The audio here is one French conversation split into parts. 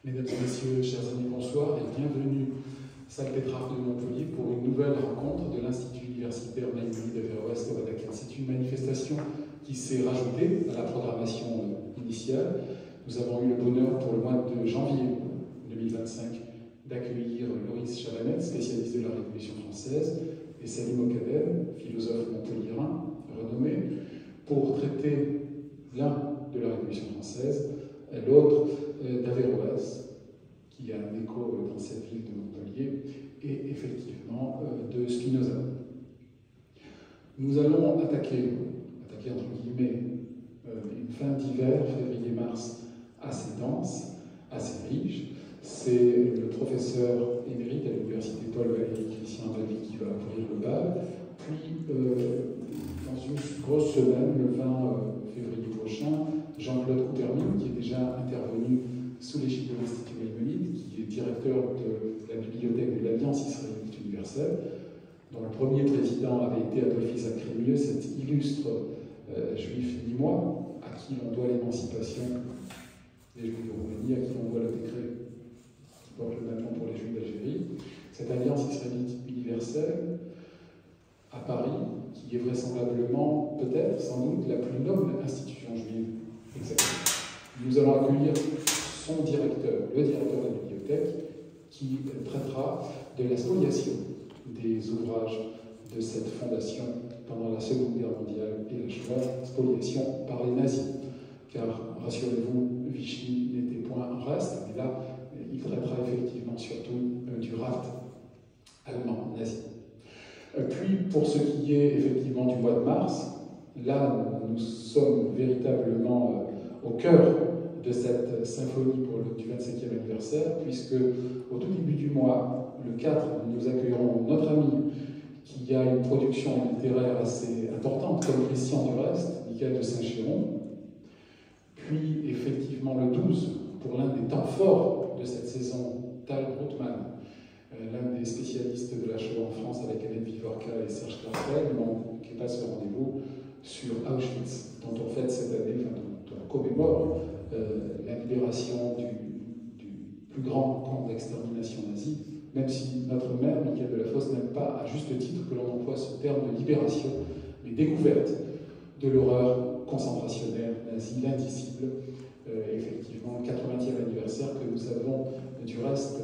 Mesdames et messieurs, chers amis, bonsoir et bienvenue salle Pétrarque de Montpellier pour une nouvelle rencontre de l'Institut universitaire Maïmonide d'Averroès de Wadaken. C'est une manifestation qui s'est rajoutée à la programmation initiale. Nous avons eu le bonheur pour le mois de janvier 2025 d'accueillir Loris Chavanel, spécialiste de la Révolution française, et Salim Okadem, philosophe montpelliérain renommé, pour traiter l'un de la Révolution française, l'autre d'Averroès, qui a un écho dans cette ville de Montpellier, et effectivement de Spinoza. Nous allons attaquer entre guillemets, une fin d'hiver, février-mars, assez dense, assez riche. C'est le professeur émérite à l'université Paul Valéry Christian David qui va ouvrir le bal. Puis, dans une grosse semaine, le 20 février prochain, Jean-Claude Coupermin, qui est déjà intervenu sous l'égide de l'Institut Maïmonide, qui est directeur de la bibliothèque de l'Alliance israélite universelle, dont le premier président avait été Adolphe Isaac Crémieux, cet illustre juif nîmois, à qui l'on doit l'émancipation des Juifs de Roumanie, à qui l'on doit le décret qui porte le même nom pour les Juifs d'Algérie. Cette Alliance israélite universelle, à Paris, qui est vraisemblablement, peut-être, sans doute, la plus noble institution juive. Exactement. Nous allons accueillir son directeur, le directeur de la bibliothèque, qui traitera de la spoliation des ouvrages de cette fondation pendant la Seconde Guerre mondiale et la Shoah, spoliation par les nazis. Car, rassurez-vous, Vichy n'était point un reste, mais là, il traitera effectivement surtout du raft allemand nazi. Puis, pour ce qui est effectivement du mois de mars, là, nous sommes véritablement au cœur de cette symphonie du 25e anniversaire, puisque au tout début du mois, le 4, nous accueillerons notre ami qui a une production littéraire assez importante, comme Christian Durest, Michael de Saint-Chéron. Puis, effectivement, le 12, pour l'un des temps forts de cette saison, Tal Brutman, l'un des spécialistes de la Shoah en France avec Hélène Vivorca et Serge Klarsfeld, qui passe le rendez-vous sur Auschwitz, dont on fête cette année, enfin, dont on commémore la libération du plus grand camp d'extermination nazi, même si notre maire, Michael Delafosse, n'aime pas, à juste titre, que l'on emploie ce terme de libération, mais découverte de l'horreur concentrationnaire nazie, l'indicible, effectivement, le 80e anniversaire que nous avons du reste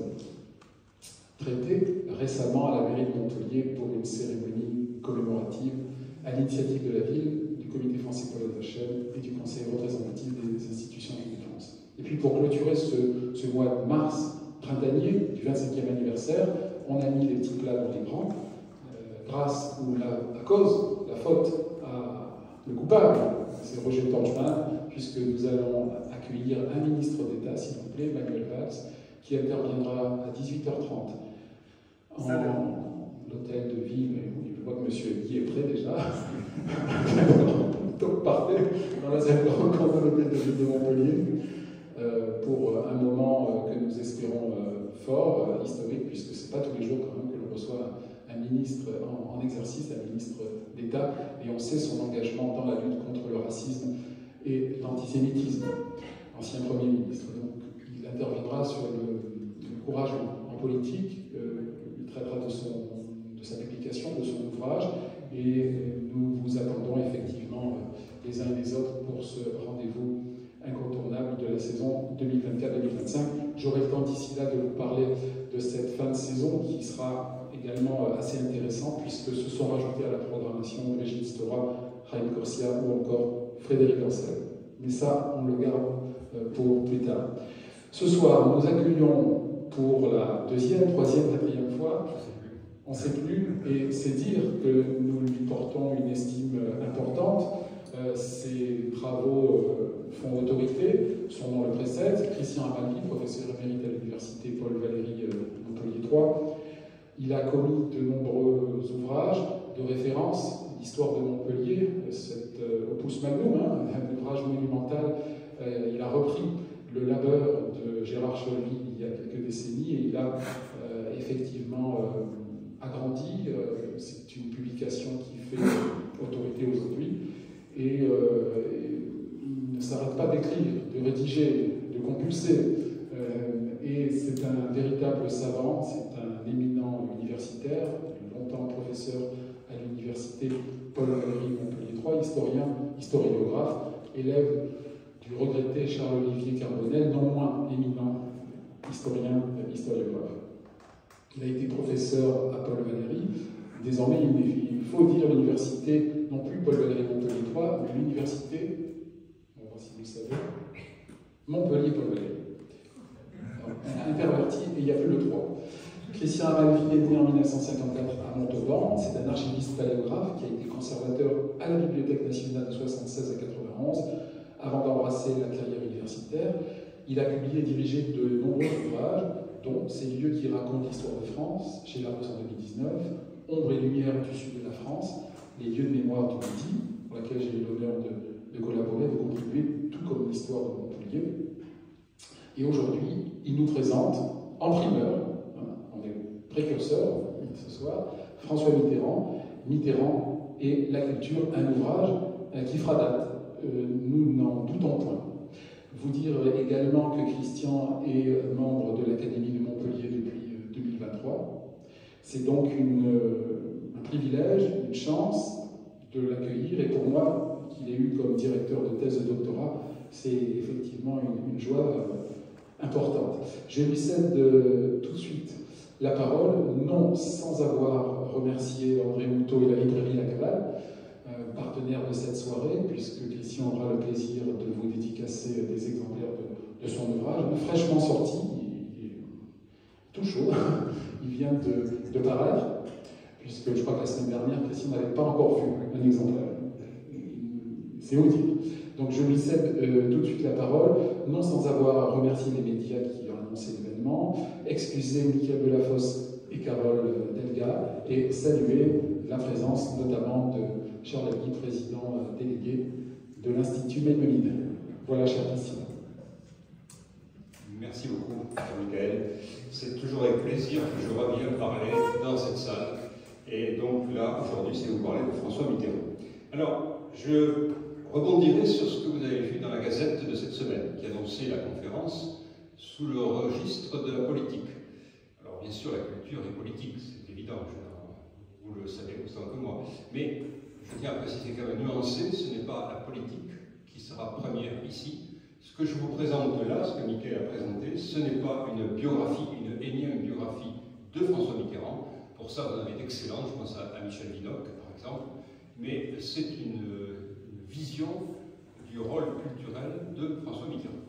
traité récemment à la mairie de Montpellier pour une cérémonie commémorative à l'initiative de la ville, du Comité français pour la chaîne et du Conseil représentatif des institutions de France. Et puis pour clôturer ce mois de mars printanier du 25e anniversaire, on a mis les petits plats dans les grands, grâce ou à cause, la faute, le coupable, c'est Roger Torchman, puisque nous allons accueillir un ministre d'État, s'il vous plaît, Manuel Valls, qui interviendra à 18h30 en hôtel de ville. Je vois que M. Guy est prêt déjà. Donc partez dans la salle de rencontre de l'hôtel de ville de Montpellier pour un moment que nous espérons fort, historique, puisque ce n'est pas tous les jours quand même que l'on reçoit un ministre en exercice, un ministre d'État, et on sait son engagement dans la lutte contre le racisme et l'antisémitisme, ancien Premier ministre. Donc il interviendra sur le courage en politique, il traitera de sa publication, de son ouvrage, et nous vous attendons effectivement les uns et les autres pour ce rendez-vous incontournable de la saison 2024-2025. J'aurai le temps d'ici là de vous parler de cette fin de saison qui sera également assez intéressante puisque se sont rajoutés à la programmation Régine Stora, Raïm Corsia ou encore Frédéric Ancel. Mais ça, on le garde pour plus tard. Ce soir, nous accueillons pour la deuxième, troisième, quatrième fois, on ne sait plus, et c'est dire que nous lui portons une estime importante. Ses travaux font autorité, son nom le précède, Christian Amaldi, professeur émérite à l'université Paul Valéry Montpellier 3. Il a commis de nombreux ouvrages de référence, l'histoire de Montpellier, cet opus magnum, un ouvrage monumental. Il a repris le labeur de Gérard Cholvy il y a quelques décennies et il a effectivement agrandi. C'est une publication qui fait autorité aujourd'hui. Et il ne s'arrête pas d'écrire, de rédiger, de compulser. c'est un véritable savant, c'est un éminent universitaire, longtemps professeur à l'université Paul-Valéry Montpellier III, historiographe, élève du regretté Charles-Olivier Carbonel, non moins éminent historiographe. Il a été professeur à Paul-Valéry. Désormais, il faut dire l'université, non plus Paul-Valéry Montpellier III, mais l'université, on va voir si vous le savez, Montpellier Paul-Valéry. Interverti, et il n'y a plus le 3. Christian Amalfi est né en 1954 à Montauban. C'est un archiviste paléographe qui a été conservateur à la Bibliothèque nationale de 1976 à 1991, avant d'embrasser la carrière universitaire. Il a publié et dirigé de nombreux ouvrages, dont Ces lieux qui racontent l'histoire de France, chez Larousse en 2019, Ombre et lumière du sud de la France, Les lieux de mémoire du Midi, pour laquelle j'ai eu l'honneur de collaborer, de contribuer, tout comme l'histoire de Montpellier. Et aujourd'hui, il nous présente, en primeur, on est précurseur ce soir, François Mitterrand et la culture, un ouvrage qui fera date. Nous n'en doutons point. Vous dire également que Christian est membre de l'Académie de Montpellier depuis 2023. C'est donc un privilège, une chance de l'accueillir, et pour moi, qu'il ait eu comme directeur de thèse de doctorat, c'est effectivement une joie importante. Je lui cède tout de suite la parole, non sans avoir remercié André Moutot et la librairie La Cavale, partenaire de cette soirée, puisque Christian aura le plaisir de vous dédicacer des exemplaires de son ouvrage, fraîchement sorti, il est tout chaud, il vient de paraître, puisque je crois que la semaine dernière, Christian n'avait pas encore vu un exemplaire. C'est audible. Donc je lui cède tout de suite la parole, non sans avoir remercié les médias qui ont annoncé l'événement, excuser Michael Delafosse et Carole Delga, et saluer la présence notamment de Charles Alby, président délégué de l'Institut Maïmonide. Voilà, cher Christian. Merci beaucoup, Michael. C'est toujours avec plaisir que je reviens parler dans cette salle. Et donc là, aujourd'hui, c'est vous parler de François Mitterrand. Alors, je rebondirai sur ce que vous avez vu dans la Gazette de cette semaine, qui annonçait la conférence sous le registre de la politique. Alors, bien sûr, la culture est politique, c'est évident, vous le savez autant que moi. Mais je tiens à préciser quand même nuancer, ce n'est pas la politique qui sera première ici. Ce que je vous présente là, ce que Michael a présenté, ce n'est pas une biographie, une énième biographie de François Mitterrand. Pour ça, vous en avez d'excellentes, je pense à Michel Vinocq, par exemple. Mais c'est une vision du rôle culturel de François Mitterrand.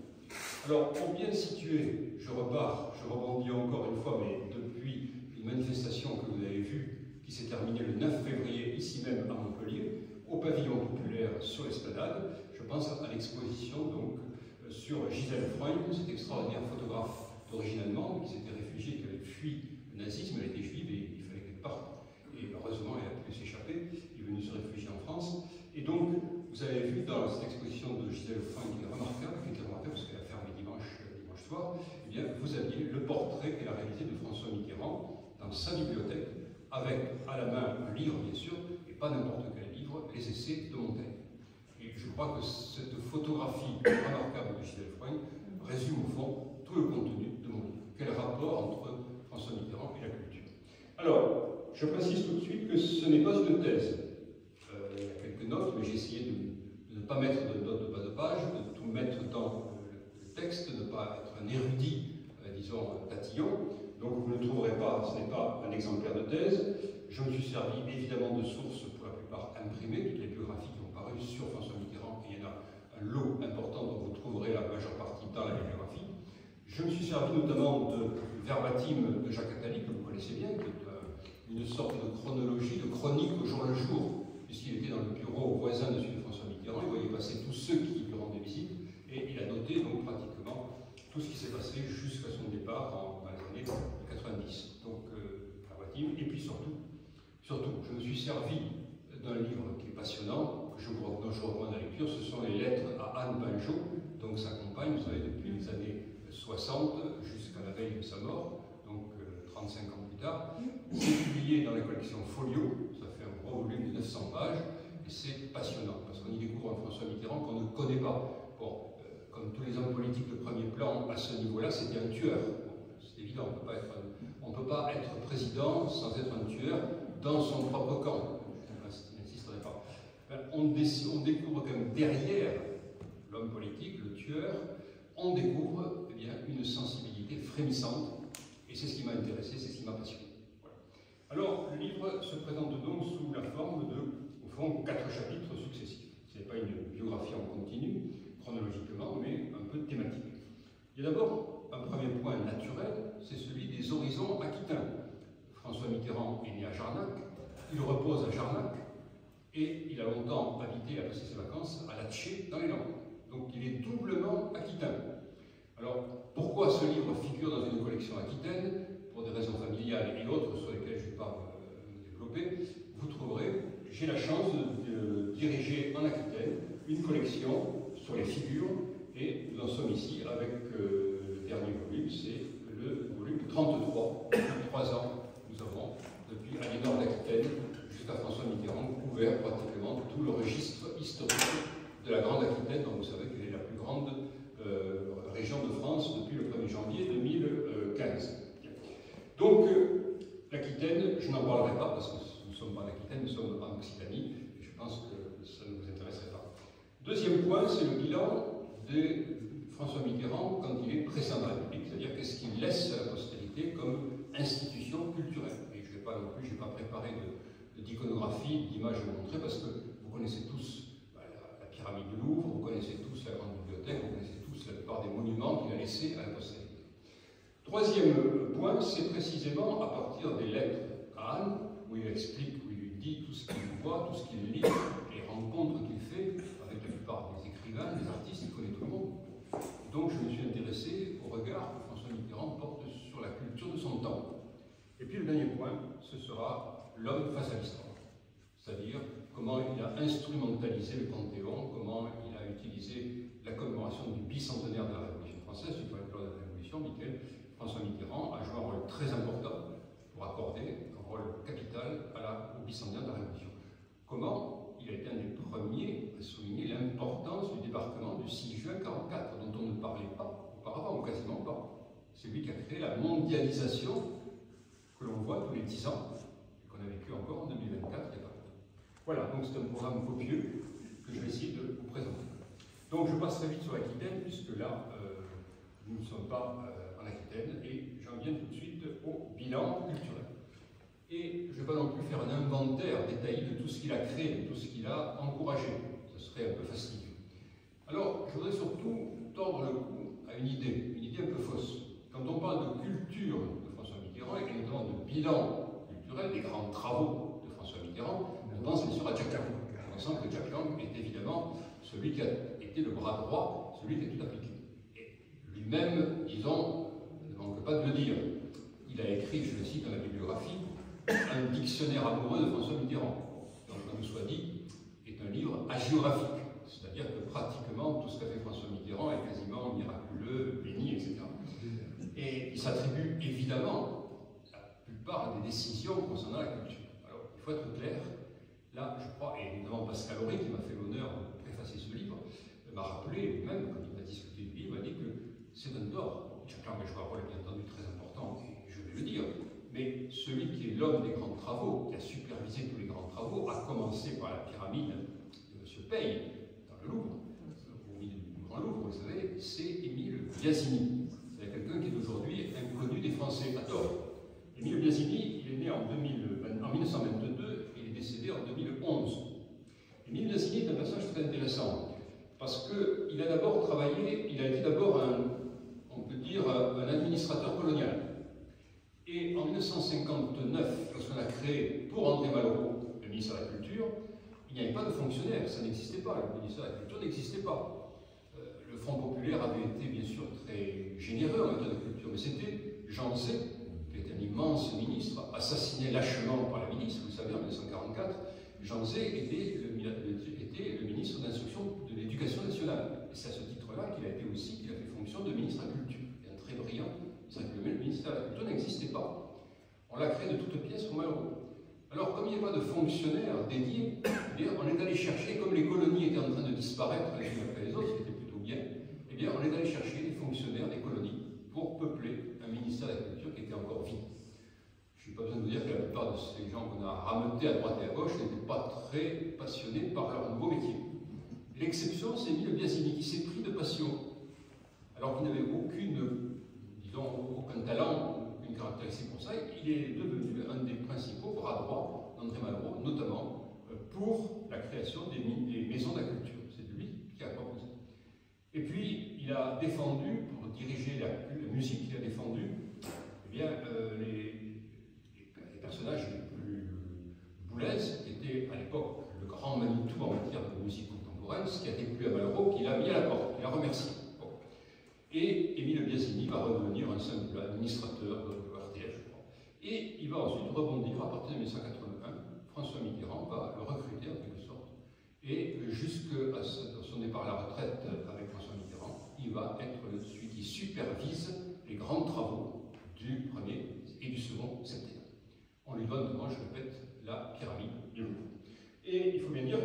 Alors, pour bien situer, je rebondis encore une fois, mais depuis une manifestation que vous avez vue, qui s'est terminée le 9 février, ici même à Montpellier, au pavillon populaire sur l'Esplanade. Je pense à l'exposition donc sur Gisèle Freund, cette extraordinaire photographe d'origine allemande qui s'était réfugiée, qui avait fui le nazisme, elle était juive et il fallait qu'elle parte. Et heureusement, elle a pu s'échapper, elle est venue se réfugier en France. Et donc, vous avez vu dans cette exposition de Gisèle Freund, qui est remarquable, parce qu'elle a fermé dimanche soir, eh bien, vous aviez le portrait qu'elle a réalisé de François Mitterrand dans sa bibliothèque, avec à la main un livre, bien sûr, et pas n'importe quel livre, les essais de Montaigne. Et je crois que cette photographie remarquable de Gisèle Freund résume au fond tout le contenu de mon livre. Quel rapport entre François Mitterrand et la culture? Alors, je précise tout de suite que ce n'est pas une thèse. Il y a quelques notes, mais j'ai essayé de ne pas mettre de notes de bas de page, de tout mettre dans le texte, de ne pas être un érudit, disons, tatillon. Donc vous ne trouverez pas, ce n'est pas un exemplaire de thèse. Je me suis servi évidemment de sources pour la plupart imprimées, toutes les biographies qui ont paru sur François Mitterrand, et il y en a un lot important dont vous trouverez la majeure partie dans la bibliographie. Je me suis servi notamment de verbatim de Jacques Attali, que vous connaissez bien, qui est une sorte de chronologie, de chronique au jour le jour, puisqu'il était dans le bureau voisin de celui de François Mitterrand, il voyait passer tous ceux qui lui rendaient visite, et il a noté donc pratiquement tout ce qui s'est passé jusqu'à son départ dans les années 90. Donc, verbatim, et puis surtout, je me suis servi d'un livre qui est passionnant, que dont je recommande la lecture, ce sont les lettres à Anne Pinjot, donc sa compagne, vous savez, depuis les années 60 jusqu'à la veille de sa mort, donc 35 ans plus tard. C'est publié dans la collection Folio, ça fait un gros volume de 900 pages, et c'est passionnant, parce qu'on y découvre un François Mitterrand qu'on ne connaît pas. Bon, comme tous les hommes politiques de premier plan, à ce niveau-là, c'était un tueur. c'est évident, on ne peut pas être président sans être un tueur dans son propre camp. Je n'insisterai pas. On découvre quand même derrière l'homme politique, le tueur, on découvre eh bien, une sensibilité frémissante, et c'est ce qui m'a intéressé, c'est ce qui m'a passionné. Voilà. Alors, le livre se présente donc sous la forme de, au fond, 4 chapitres successifs. Ce n'est pas une biographie en continu, chronologiquement, mais un peu thématique. Il y a d'abord un premier point naturel, c'est celui des horizons aquitains. François Mitterrand est né à Jarnac, il repose à Jarnac, et il a longtemps habité, a passé ses vacances à Latché, dans les Landes. Donc il est doublement aquitain. Alors pourquoi ce livre figure dans une collection aquitaine? Pour des raisons familiales et autres sur lesquelles je ne vais pas me développer, vous trouverez, j'ai la chance de diriger en Aquitaine une collection sur les figures, et nous en sommes ici avec le dernier volume, c'est le volume 33. Depuis 3 ans, nous avons, depuis Aliénor d'Aquitaine jusqu'à François Mitterrand, couvert pratiquement tout le registre historique de la Grande Aquitaine, dont vous savez qu'elle est la plus grande région de France depuis le 1er janvier 2015. Donc, l'Aquitaine, je n'en parlerai pas parce que nous ne sommes pas en Aquitaine, nous sommes en Occitanie, et je pense que ça ne vous intéresserait pas. Deuxième point, c'est le bilan de François Mitterrand quand il est président de la République, c'est-à-dire qu'est-ce qu'il laisse à la postérité comme institution culturelle. Et je ne vais pas non plus, je n'ai pas préparé d'iconographie, d'images à vous montrer, parce que vous connaissez tous la pyramide du Louvre, vous connaissez tous la grande bibliothèque, vous connaissez tous la plupart des monuments qu'il a laissés à la postérité. Troisième point, c'est précisément à partir des lettres à Anne, où il explique, où il lui dit tout ce qu'il voit, tout ce qu'il lit, les rencontres qu'il fait avec la plupart des écrivains, des artistes, il connaît tout le monde. Donc je me suis intéressé au regard que François Mitterrand porte sur la culture de son temps. Et puis le dernier point, ce sera l'homme face à l'histoire. C'est-à-dire comment il a instrumentalisé le Panthéon, comment il a utilisé la commémoration du bicentenaire de la Révolution française, du folklore de la Révolution, François Mitterrand a joué un rôle très important pour accorder un rôle capital au bicentenaire de la Révolution. Comment il a été un des premiers à souligner l'importance du débarquement du 6 juin 1944, dont on ne parlait pas auparavant, ou quasiment pas. C'est lui qui a créé la mondialisation que l'on voit tous les 10 ans, et qu'on a vécu encore en 2024, il n'y a pas longtemps. Voilà, donc c'est un programme copieux que je vais essayer de vous présenter. Donc je passe très vite sur l'Aquitaine, puisque là, nous ne sommes pas en Aquitaine, et j'en viens tout de suite au bilan culturel. Et je ne vais pas non plus faire un inventaire détaillé de tout ce qu'il a créé, de tout ce qu'il a encouragé. Ce serait un peu fastidieux. Alors, je voudrais surtout tordre le cou à une idée un peu fausse. Quand on parle de culture de François Mitterrand, et notamment de bilan culturel, des grands travaux de François Mitterrand, on pense bien sûr à Jack Lang. On sent que Jack Lang est évidemment celui qui a été le bras droit, celui qui a tout appliqué. Et lui-même, disons, ne manque pas de le dire. Il a écrit, je le cite dans la bibliographie, un dictionnaire amoureux de François Mitterrand. Donc, comme nous soit dit, est un livre hagiographique. C'est-à-dire que pratiquement tout ce qu'a fait François Mitterrand est quasiment miraculeux, béni, etc. Et il s'attribue évidemment la plupart des décisions concernant la culture. Alors, il faut être clair, là, je crois, et évidemment Pascal Horry, qui m'a fait l'honneur de préfacer ce livre, m'a rappelé, lui-même, quand il m'a discuté du livre, m'a dit que c'est un tort. Chacun mais je vois un rôle bien entendu très important, et je vais le dire, mais celui qui est l'homme des grands travaux, qui a supervisé tous les grands travaux, a commencé par la pyramide de M. Paye, dans le Louvre, au milieu du Grand Louvre, vous savez, c'est Émile Biasini. C'est quelqu'un qui est aujourd'hui inconnu des Français, à tort. Émile Biasini, il est né en 1922 et il est décédé en 2011. Émile Biasini est un personnage très intéressant, parce qu'il a d'abord travaillé, il a été d'abord on peut dire, un administrateur colonial. Et en 1959, lorsqu'on a créé pour André Malraux le ministère de la Culture, il n'y avait pas de fonctionnaire, ça n'existait pas, le ministère de la Culture n'existait pas. Le Front populaire avait été bien sûr très généreux en matière de culture, mais c'était Jean Zay, qui était un immense ministre, assassiné lâchement par la ministre, vous savez, en 1944. Jean Zay était le ministre d'instruction de l'Éducation nationale. Et c'est à ce titre-là qu'il a été aussi, qu'il a fait fonction de ministre de la Culture. Et un très brillant, le ministère de la Culture n'existait pas. On l'a créé de toutes pièces pour Malraux. Alors, comme il n'y a pas de fonctionnaire dédié, on est allé chercher, comme les colonies étaient en train de disparaître les unes après les autres, ce qui était plutôt bien, on est allé chercher des fonctionnaires des colonies pour peupler un ministère de la Culture. théâtre qui était encore vide. Je n'ai pas besoin de vous dire que la plupart de ces gens qu'on a rameutés à droite et à gauche n'étaient pas très passionnés par leur nouveau métier. L'exception, c'est Émile Biasini, qui s'est pris de passion, alors qu'il n'avait aucun talent, aucune caractéristique pour ça. Il est devenu un des principaux bras droits d'André Malraux, notamment pour la création des maisons de la culture. C'est lui qui a proposé. Et puis, il a défendu, pour diriger la musique, il a défendu les personnages les plus boulaises, qui étaient à l'époque le grand Manitou en matière de musique contemporaine, ce qui a déplu à Malraux, qu'il a mis à la porte, qu'il a remercié. Bon. Et Émile Biasini va redevenir un simple administrateur de RTF, je crois. Et il va ensuite rebondir à partir de 1981. François Mitterrand va le recruter en quelque sorte. Et jusqu'à son départ à la retraite avec François Mitterrand, il va être celui qui supervise les grands travaux du premier et du second septennat. On lui donne notamment, je répète, la pyramide du Louvre. Et il faut bien dire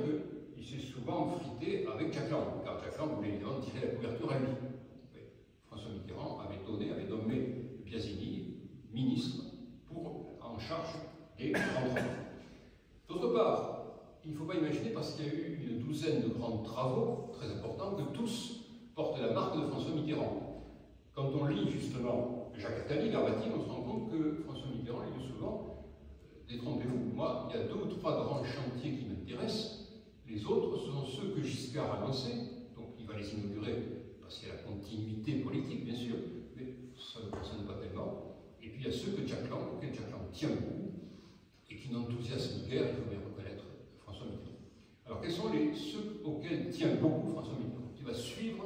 qu'il s'est souvent frité avec Jack Lang, car Jack Lang voulait évidemment tirer la couverture à lui. François Mitterrand avait nommé Biasini ministre en charge des grands travaux. D'autre part, il ne faut pas imaginer, parce qu'il y a eu une douzaine de grands travaux très importants, que tous portent la marque de François Mitterrand. Quand on lit justement Jacques Attali, Verbatim, on se rend compte que François Mitterrand il dit souvent détrompez-vous, moi, il y a 2 ou 3 grands chantiers qui m'intéressent, les autres sont ceux que Giscard a lancés, donc il va les inaugurer parce qu'il y a la continuité politique, bien sûr, mais ça ne concerne pas tellement. Et puis il y a ceux que Jack Lang, auxquels Jack Lang tient beaucoup, et qui n'enthousiasment guère, il faut bien reconnaître, François Mitterrand. Alors quels sont ceux auxquels tient beaucoup François Mitterrand, qui va suivre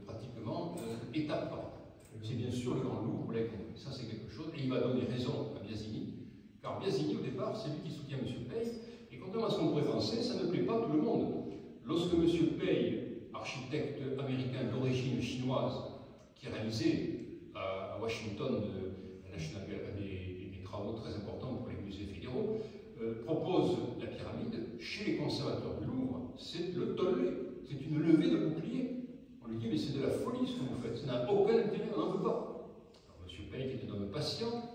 pratiquement étape par étape? C'est bien sûr le Grand Louvre, vous l'avez compris, ça c'est quelque chose, et il va donner raison à Biasini, car Biasini au départ c'est lui qui soutient M. Paye, et contrairement à ce qu'on pourrait penser, ça ne plaît pas à tout le monde. Lorsque M. Paye, architecte américain d'origine chinoise, qui réalisait à Washington des travaux très importants pour les musées fédéraux, propose la pyramide, chez les conservateurs du Louvre, c'est le tollé, c'est une levée de bouclier. On lui dit, mais c'est de la folie ce que vous faites, ça n'a aucun intérêt, on n'en veut pas. Alors M. Paye, qui est un homme patient,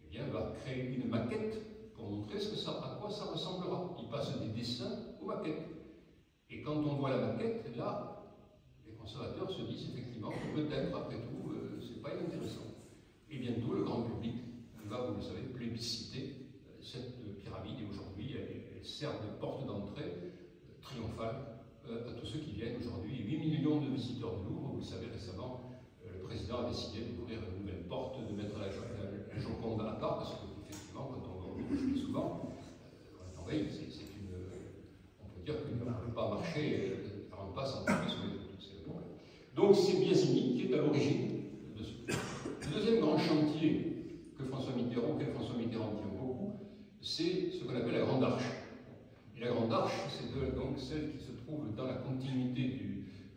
eh bien, va créer une maquette pour montrer à quoi ça ressemblera. Il passe des dessins aux maquettes. Et quand on voit la maquette, là, les conservateurs se disent effectivement que peut-être, après tout, c'est pas inintéressant. Et bientôt, le grand public va, vous le savez, plébisciter cette pyramide, et aujourd'hui, elle sert de porte d'entrée triomphale à tous ceux qui viennent aujourd'hui. 8 millions de visiteurs du Louvre, vous le savez récemment, le président a décidé d'ouvrir une nouvelle porte, de mettre la Joconde à part, parce qu'effectivement, quand on va au Louvre, je le dis souvent, on peut dire qu'il ne peut pas marcher, ça ne rentre pas sans tomber sur les autres, c'est le problème. Donc c'est Biasini qui est à l'origine de ce. Le deuxième grand chantier auquel François Mitterrand tient beaucoup, c'est ce qu'on appelle la Grande Arche. Et la Grande Arche, c'est donc celle qui se trouve dans la continuité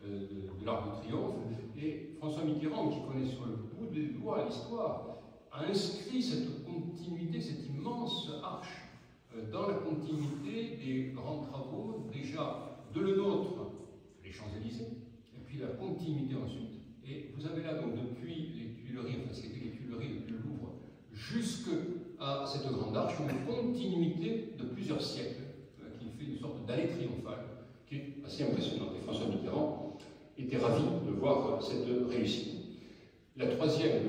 de l'Arc de Triomphe. Et François Mitterrand, qui connaît sur le bout des doigts l'histoire, a inscrit cette continuité, cette immense arche, dans la continuité des grands travaux, déjà de le nôtre, les Champs-Élysées, et puis la continuité ensuite. Et vous avez là, donc, depuis les Tuileries, enfin, c'était les Tuileries depuis le Louvre, jusqu'à cette grande arche, une continuité de plusieurs siècles, qui fait une sorte d'allée triomphale, qui est assez impressionnante. Et François Mitterrand était ravi de voir cette réussite. La troisième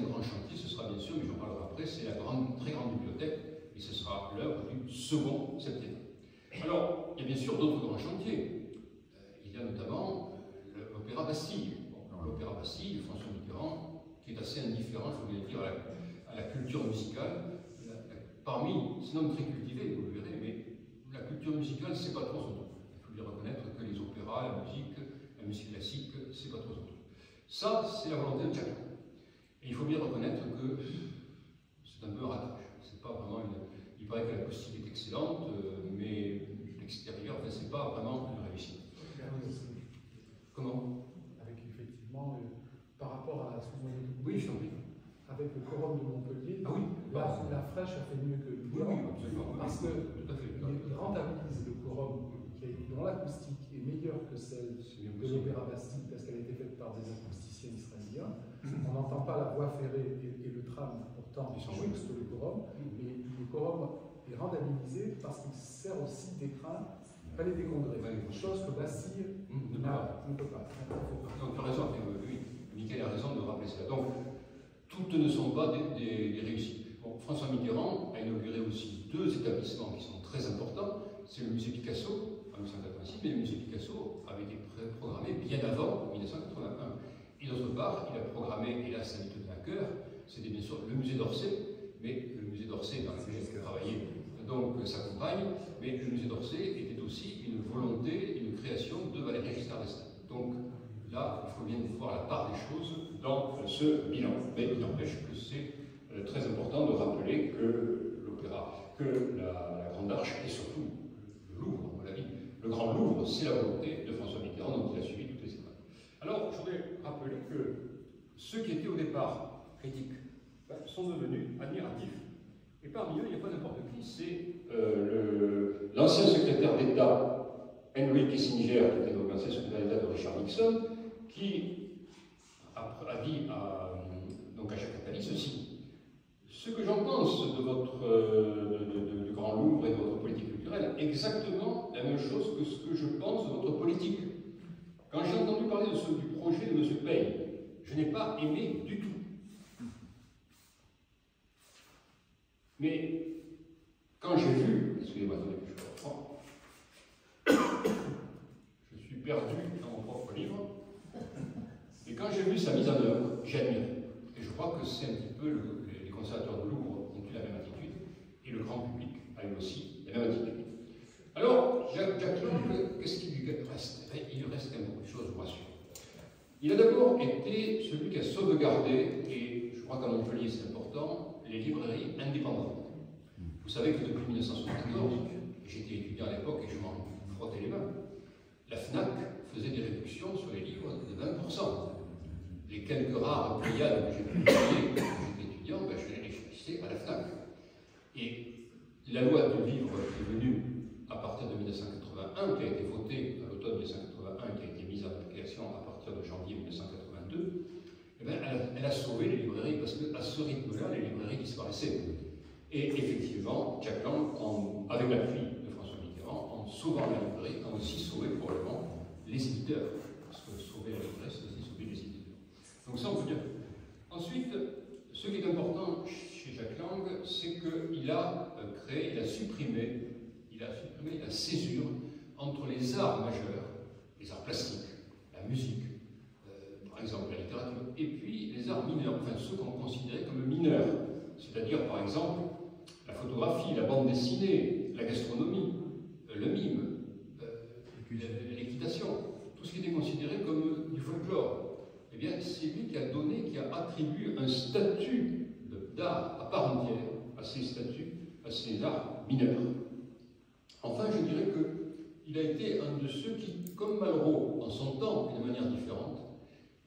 grand chantier, ce sera bien sûr, mais j'en parlerai après, c'est la très grande bibliothèque, et ce sera l'œuvre du second septennat. Alors, il y a bien sûr d'autres grands chantiers. Il y a notamment l'Opéra Bastille. Bon, l'Opéra Bastille, François Mitterrand, qui est assez indifférent, il faut bien dire, à la culture musicale. Parmi, c'est un homme très cultivé, vous le verrez, mais la culture musicale, c'est pas trop son truc. Il faut bien reconnaître que les opéras, la musique classique, c'est pas trop son truc. Ça, c'est la volonté de chacun. Et il faut bien reconnaître que c'est un peu un ratage. C'est pas vraiment il paraît que l'acoustique est excellente, mais l'extérieur, enfin, c'est pas vraiment une réussite. Comment? Avec effectivement, par rapport à ce que vous avez dit. Oui, je t'en prie. Avec le Quorum de Montpellier, ah oui, la Fraîche a fait mieux que le oui, absolument. Parce tout à fait. qu'il rentabilise le Quorum, dont l'acoustique est meilleure que celle de l'Opéra Bastille, parce qu'elle a été faite par des acousticiens lycée israélien. On n'entend pas la voie ferrée et le tram pourtant jouxte le quorum, mais le quorum est rentabilisé parce qu'il sert aussi d'écrin au Palais des Congrès, chose que Bastille ne peut pas. Non, tu as raison, oui, Michael a raison de rappeler cela. Donc, toutes ne sont pas des réussites. Bon, François Mitterrand a inauguré aussi deux établissements qui sont très importants. C'est le musée Picasso, en 1986, mais le musée Picasso avait été programmé bien avant 1981. Et d'autre part, il a programmé, et là ça me tenait à cœur, c'était bien sûr le musée d'Orsay, mais le musée d'Orsay dans lequel j'ai travaillé donc sa compagne, mais le musée d'Orsay était aussi une volonté, une création de Valéry Giscard d'Estaing. Donc là, il faut bien voir la part des choses dans ce bilan. Mais il n'empêche que c'est très important de rappeler que l'opéra, que la Grande Arche et surtout le Louvre, à mon avis, le Grand Louvre, c'est la volonté de François Mitterrand, donc il a suivi toutes les étapes. Alors, je voudrais rappeler que ceux qui étaient au départ critiques sont devenus admiratifs. Et parmi eux, il n'y a pas n'importe qui, c'est l'ancien secrétaire d'État Henry Kissinger, qui était donc l'ancien secrétaire d'État de Richard Nixon, qui a dit donc à Jacques Attali ceci. Ce que j'en pense de du Grand Louvre et de votre politique culturelle, exactement la même chose que ce que je pense de votre politique. Quand j'ai entendu parler du projet de M. Paye, je n'ai pas aimé du tout. Mais quand j'ai vu, excusez-moi, attendez que je reprends, je suis perdu dans mon propre livre, et quand j'ai vu sa mise en œuvre, j'ai admiré. Et je crois que c'est un petit peu les conservateurs de Louvre ont eu la même attitude, et le grand public a eu aussi la même attitude. Alors, Jacques Lang, qu'est-ce qu'il lui reste? Il lui reste quand même beaucoup de choses, je vous rassure. Il a d'abord été celui qui a sauvegardé, et je crois qu'à Montpellier c'est important, les librairies indépendantes. Vous savez que depuis 1974, j'étais étudiant à l'époque et je m'en frottais les mains, la FNAC faisait des réductions sur les livres de 20%. Les quelques rares pléiades que j'ai pu publier quand j'étais étudiant, je les réfléchissais à la FNAC. Et la loi du livre est venue à partir de 1981, qui a été votée à l'automne 1981, qui a été mise en application à partir de janvier 1982, elle a sauvé les librairies, parce qu'à ce rythme-là, les librairies disparaissaient. Et effectivement, Jacques Lang, avec l'appui de François Mitterrand, en sauvant la librairie, a aussi sauvé probablement les éditeurs. Parce que sauver la librairie, c'est aussi sauver les éditeurs. Donc ça, on peut dire. Ensuite, ce qui est important chez Jacques Lang, c'est qu'il a créé, il a supprimé la césure entre les arts majeurs, les arts plastiques, la musique, par exemple la littérature, et puis les arts mineurs, enfin ceux qu'on considérait comme mineurs, c'est-à-dire par exemple la photographie, la bande dessinée, la gastronomie, le mime, l'équitation, tout ce qui était considéré comme du folklore. Eh bien, c'est lui qui a donné, qui a attribué un statut d'art à part entière à ces statuts, à ces arts mineurs. Enfin, je dirais qu'il a été un de ceux qui, comme Malraux, en son temps, et de manière différente,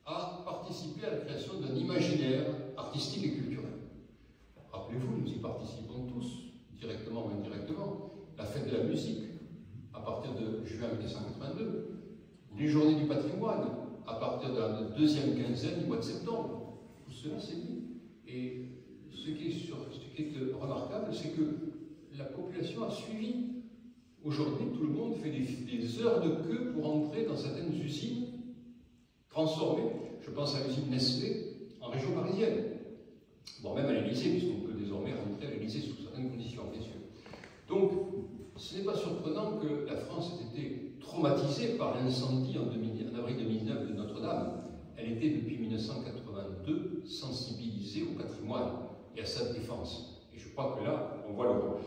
a participé à la création d'un imaginaire artistique et culturel. Rappelez-vous, nous y participons tous, directement ou indirectement. La fête de la musique, à partir de juin 1982. Les journées du patrimoine, à partir de la deuxième quinzaine du mois de septembre. Tout cela, c'est lui. Et ce qui est remarquable, c'est que la population a suivi. Aujourd'hui, tout le monde fait des heures de queue pour entrer dans certaines usines transformées. Je pense à l'usine Nestlé en région parisienne. Bon, même à l'Élysée, puisqu'on peut désormais rentrer à l'Élysée sous certaines conditions, bien sûr. Donc, ce n'est pas surprenant que la France ait été traumatisée par l'incendie en avril 2009 de Notre-Dame. Elle était, depuis 1982, sensibilisée au patrimoine et à sa défense. Et je crois que là, on voit le rôle.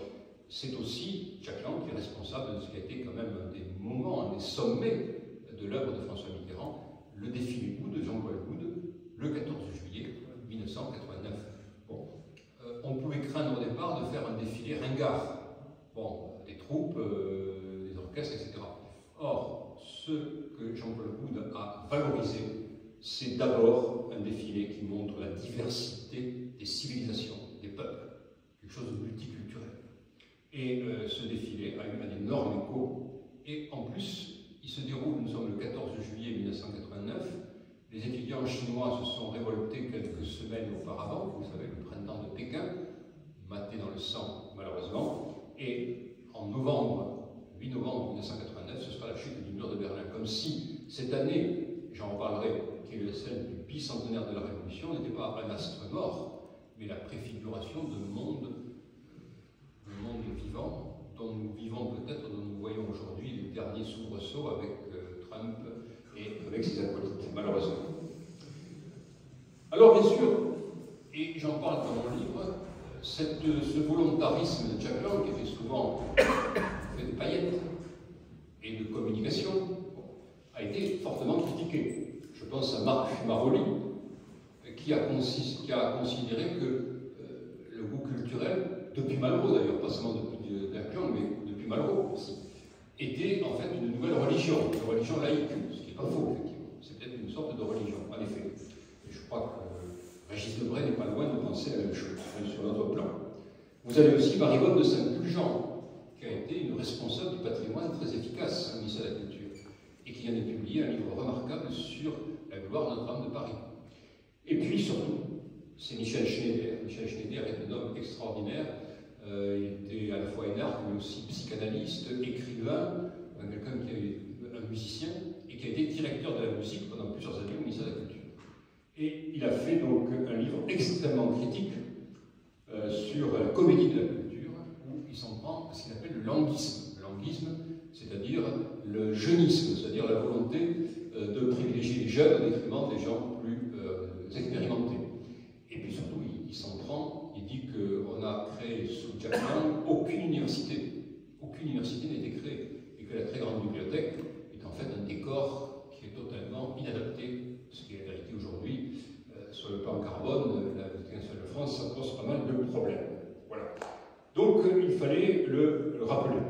C'est aussi Jacques Lang qui est responsable de ce qui a été quand même un des moments, un des sommets de l'œuvre de François Mitterrand, le défilé Goude de Jean-Paul Goude, le 14 juillet 1989. Bon, on pouvait craindre au départ de faire un défilé ringard. Bon, des troupes, des orchestres, etc. Or, ce que Jean-Paul Goude a valorisé, c'est d'abord un défilé qui montre la diversité des civilisations, des peuples, quelque chose de multiculturel. Et ce défilé a eu un énorme écho. Et en plus, il se déroule, nous sommes le 14 juillet 1989, Les étudiants chinois se sont révoltés quelques semaines auparavant, vous savez, le printemps de Pékin, maté dans le sang malheureusement, et en novembre, 8 novembre 1989, ce sera la chute du mur de Berlin. Comme si cette année, j'en parlerai, qui est celle du bicentenaire de la Révolution, n'était pas un astre mort, mais la préfiguration de monde vivant, dont nous vivons peut-être, dont nous voyons aujourd'hui les derniers soubresauts avec Trump et avec ses acolytes, malheureusement. Alors bien sûr, et j'en parle dans mon livre, ce volontarisme de Jack Lang, qui était souvent fait de paillettes et de communication, a été fortement critiqué. Je pense à Marc Maroli, qui a considéré que le goût culturel, depuis Malraux d'ailleurs, pas seulement depuis Jack Lang, mais depuis Malraux aussi, était en fait une nouvelle religion, une religion laïque, ce qui n'est pas faux, effectivement. C'est peut-être une sorte de religion, en effet. Et je crois que Régis Debray n'est pas loin de penser la même chose, même sur notre plan. Vous avez aussi Marie-Vonne de Saint-Pulgent, qui a été une responsable du patrimoine très efficace au ministère de la Culture, et qui vient de publier un livre remarquable sur la gloire de Notre-Dame de Paris. Et puis surtout, c'est Michel Schneider. Michel Schneider est un homme extraordinaire. Il était à la fois énarque, mais aussi psychanalyste, écrivain, quelqu'un qui est un musicien, et qui a été directeur de la musique pendant plusieurs années au ministère de la Culture. Et il a fait donc un livre extrêmement critique sur la comédie de la culture, où il s'en prend à ce qu'il appelle le languisme. Le languisme, c'est-à-dire le jeunisme, c'est-à-dire la volonté de privilégier les jeunes au détriment des gens plus expérimentés. Et puis surtout, il s'en prend, il dit qu'on a créé sous Jack Lang aucune université n'a été créée, et que la très grande bibliothèque est en fait un décor qui est totalement inadapté, ce qui est la vérité aujourd'hui. Sur le plan carbone, la Bibliothèque nationale de France, ça pose pas mal de problèmes. Voilà. Donc il fallait le rappeler.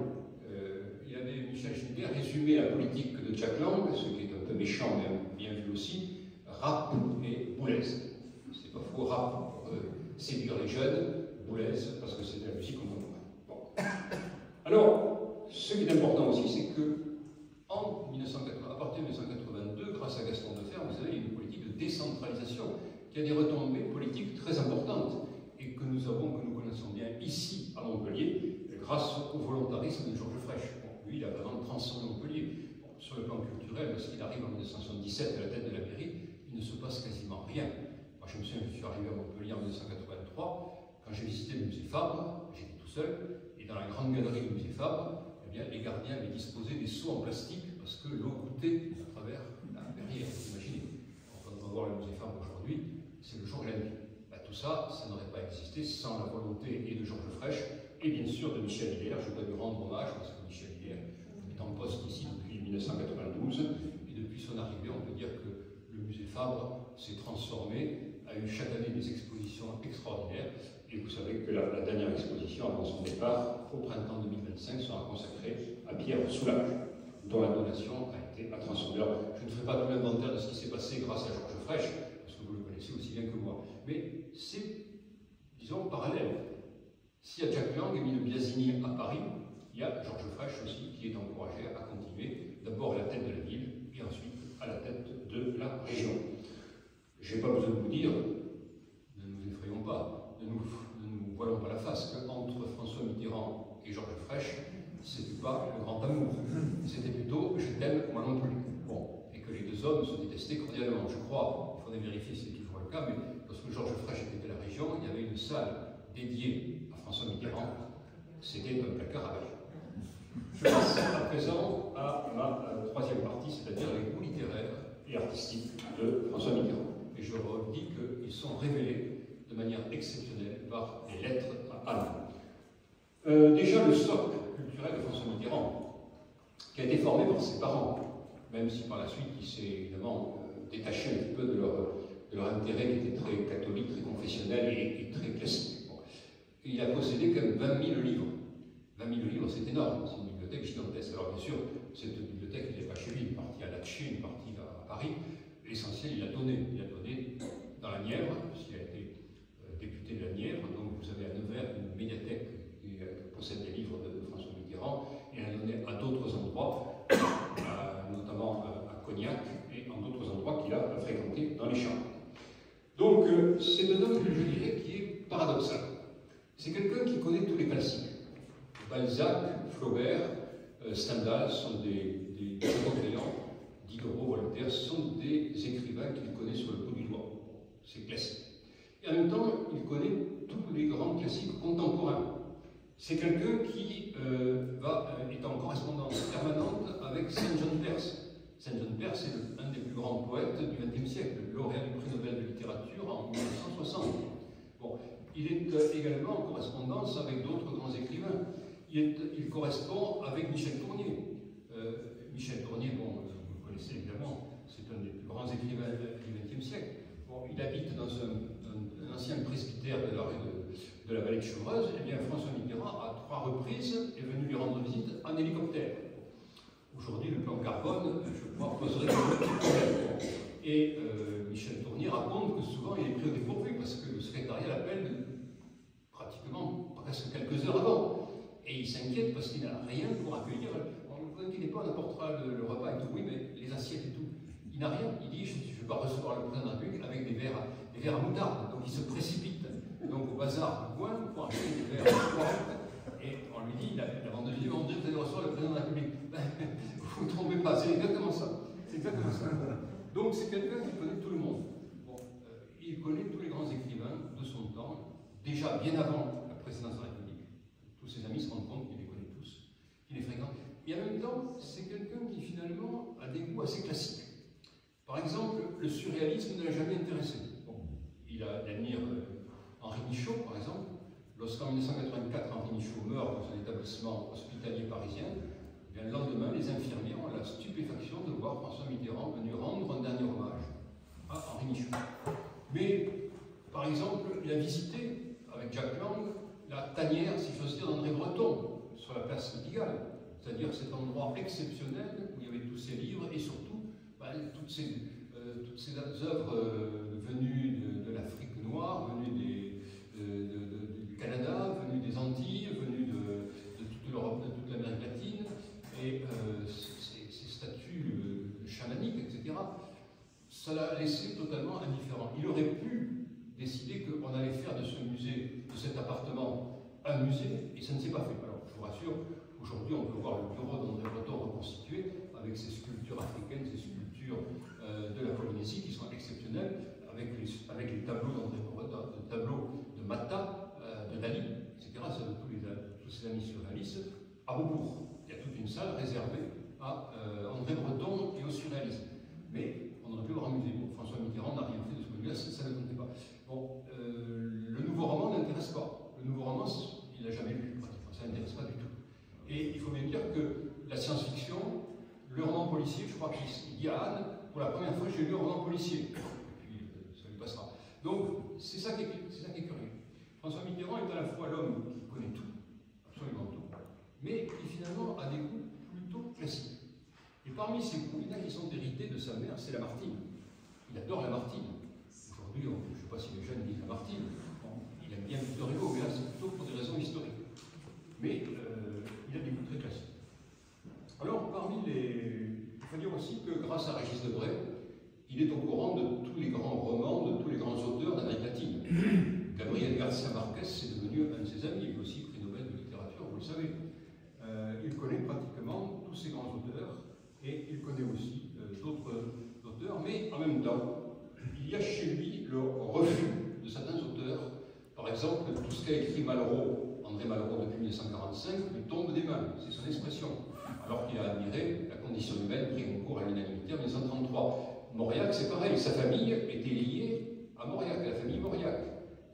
Il avait, Michel Schneider, résumé la politique de Jack Lang, ce qui est un peu méchant mais bien vu aussi, rap et boulaise. C'est pas faux, rap pour séduire les jeunes, boulaise parce que c'est de la musique contemporaine. Bon. Alors, ce qui est important aussi, c'est que à partir de 1982, grâce à Gaston Defferre, vous avez une politique de décentralisation qui a des retombées politiques très importantes et que nous connaissons bien ici à Montpellier, grâce au volontarisme de Georges Frêche. Bon, lui, il a vraiment transformé Montpellier. Bon, sur le plan culturel, lorsqu'il arrive en 1977 à la tête de la mairie, il ne se passe quasiment rien. Moi, je me souviens, je suis arrivé à Montpellier en 1983, quand j'ai visité le musée Fabre, j'étais tout seul, et dans la grande galerie du musée Fabre, eh bien, les gardiens avaient disposé des seaux en plastique parce que l'eau coûtait à travers la verrière. Imaginez, quand on va voir le musée Fabre aujourd'hui, c'est le jour et la nuit. Ben, tout ça, ça n'aurait pas existé sans la volonté et de Georges Frêche et bien sûr de Michel Hiller. Je dois lui rendre hommage parce que Michel Hiller est en poste ici depuis 1992 et depuis son arrivée, on peut dire que le musée Fabre s'est transformé, a eu chaque année des expositions extraordinaires. Et vous savez que la dernière exposition, avant son départ, au printemps 2025, sera consacrée à Pierre Soulages, dont la donation a été à transformer. Je ne ferai pas tout l'inventaire de ce qui s'est passé grâce à Georges Frêche, parce que vous le connaissez aussi bien que moi. Mais c'est, disons, parallèle. Si à Jack Lang, Émile Biasini à Paris, il y a Georges Frêche aussi qui est encouragé à continuer, d'abord à la tête de la ville, et ensuite à la tête de la région. Je n'ai pas besoin de vous dire, ne nous effrayons pas, ne nous voilons pas la face, qu'entre François Mitterrand et Georges Frêche, c'était pas le grand amour. C'était plutôt « je t'aime, moi non plus ». Bon, et que les deux hommes se détestaient cordialement. Je crois, il faudrait vérifier si c'est toujours le cas, mais lorsque Georges Frêche était à la région, il y avait une salle dédiée à François Mitterrand. C'était un placard à verre. Je passe à présent à ma troisième partie, c'est-à-dire les goûts littéraires et artistiques de François Mitterrand. Et je redis qu'ils sont révélés de manière exceptionnelle par les lettres à Anne. Déjà le socle culturel de François Mitterrand, qui a été formé par ses parents, même si par la suite il s'est évidemment détaché un petit peu de leur intérêt qui était très catholique, très confessionnel et très classique. Bon. Il a possédé quand même 20 000 livres. 20 000 livres, c'est énorme, c'est une bibliothèque gigantesque. Alors bien sûr, cette bibliothèque, il n'est pas chez lui, une partie à Latché, une partie à Paris. L'essentiel, il l'a donné. Il l'a donné dans la Nièvre, puisqu'il a été député de la Nièvre. Donc vous avez à Nevers une médiathèque qui possède des livres de François Mitterrand, et elle a donné à d'autres endroits, notamment à Cognac, et en d'autres endroits qu'il qu'il a fréquenté dans les champs. Donc, c'est un homme, je dirais, qui est paradoxal. C'est quelqu'un qui connaît tous les classiques. Balzac, Flaubert, Stendhal sont des Chateaubriand, Diderot, Voltaire, sont des écrivains qu'il connaît sur le bout du doigt. C'est classique. Et en même temps, il connaît tous les grands classiques contemporains. C'est quelqu'un qui est en correspondance permanente avec Saint John Perse. Saint John Perse est un des plus grands poètes du XXe siècle, lauréat du prix Nobel de littérature en 1960. Bon, il est également en correspondance avec d'autres grands écrivains. Il correspond avec Michel Tournier. Michel Tournier, bon, vous le connaissez évidemment, c'est un des plus grands écrivains du XXe siècle. Bon, il habite dans un ancien presbytère de la rue de la vallée de Chevreuse. Eh bien, François Mitterrand, à 3 reprises, est venu lui rendre visite en hélicoptère. Aujourd'hui, le plan carbone, je crois, poserait un petit problème. Et Michel Tournier raconte que souvent il est pris au dépourvu parce que le secrétariat l'appelle pratiquement presque quelques heures avant. Et il s'inquiète parce qu'il n'a rien pour accueillir. On ne vous inquiétez pas, on apportera le repas et tout. Oui, mais les assiettes et tout. Il n'a rien. Il dit, je ne vais pas recevoir le président de la République avec des verres à moutarde. Donc il se précipite au bazar du coin pour acheter des verres à moutarde. Et on lui dit, avant de vivre, on dit, vous allez recevoir le président de la République. Vous ne vous trompez pas, c'est exactement ça. C'est exactement ça. Donc c'est quelqu'un qui connaît tout le monde. Bon, il connaît tous les grands écrivains de son temps, déjà bien avant la présidence de la République. Tous ses amis se rendent compte qu'il les connaît tous, qu'il les fréquente. Et en même temps, c'est quelqu'un qui finalement a des goûts assez classiques. Par exemple, le surréalisme ne l'a jamais intéressé. Bon, il admire Henri Michaud, par exemple. Lorsqu'en 1984, Henri Michaud meurt dans un établissement hospitalier parisien, eh bien, le lendemain, les infirmiers ont la stupéfaction de voir François Mitterrand venir rendre un dernier hommage à Henri Michaud. Mais, par exemple, il a visité, avec Jacques Lang, la tanière, si j'ose dire, d'André Breton, sur la place Pigalle, c'est-à-dire cet endroit exceptionnel où il y avait tous ces livres et surtout toutes ces œuvres venues de l'Afrique noire, venues du Canada, venues des Antilles, venues de toute l'Europe, de toute l'Amérique latine, et ces statues chamaniques, etc. Ça l'a laissé totalement indifférent. Il aurait pu décider qu'on allait faire de ce musée, de cet appartement, un musée, et ça ne s'est pas fait. Alors, je vous rassure, aujourd'hui, on peut voir le bureau d'André Breton reconstitué, avec ses sculptures africaines, ses sculptures de la Polynésie, qui sont exceptionnelles, avec les tableaux d'André Breton, de tableaux de Matta, de Dali, etc., ça de tous ces amis surréalistes, à Beaubourg. Il y a toute une salle réservée à André Breton et au surréalisme. Mais on aurait pu avoir un musée. Bon, François Mitterrand n'a rien fait de ce point de vue-là, ça ne tentait pas. Bon, le nouveau roman n'intéresse pas. Le nouveau roman, il n'a jamais lu, pratiquement. Ça n'intéresse pas du tout. Et il faut bien dire que la science-fiction, le roman policier, je crois qu'il dit à Anne, pour la première fois, j'ai lu un roman policier. Et puis, ça lui passera. Donc, c'est ça qui est curieux. François Mitterrand est à la fois l'homme qui connaît tout, absolument tout, mais qui finalement a des goûts plutôt classiques. Et parmi ces goûts, il y en a qui sont hérités de sa mère, c'est Lamartine. Il adore Lamartine. Aujourd'hui, je ne sais pas si les jeunes disent Lamartine. Bon, il aime bien Victor Hugo, mais là, c'est plutôt pour des raisons historiques. Mais il a des goûts très classiques. Alors, il faut dire aussi que grâce à Régis Debray, il est au courant de tous les grands romans, de tous les grands auteurs d'Amérique latine. Gabriel Garcia Marquez, c'est devenu un de ses amis, il est aussi prix Nobel de littérature, vous le savez. Il connaît pratiquement tous ces grands auteurs, et il connaît aussi d'autres auteurs, mais en même temps, il y a chez lui le refus de certains auteurs. Par exemple, tout ce qu'a écrit Malraux, André Malraux depuis 1945, lui tombe des mains, c'est son expression. Alors qu'il a admiré la condition humaine, pris en cours à l'unanimité en 1933. Mauriac, c'est pareil, sa famille était liée à Mauriac, à la famille Mauriac.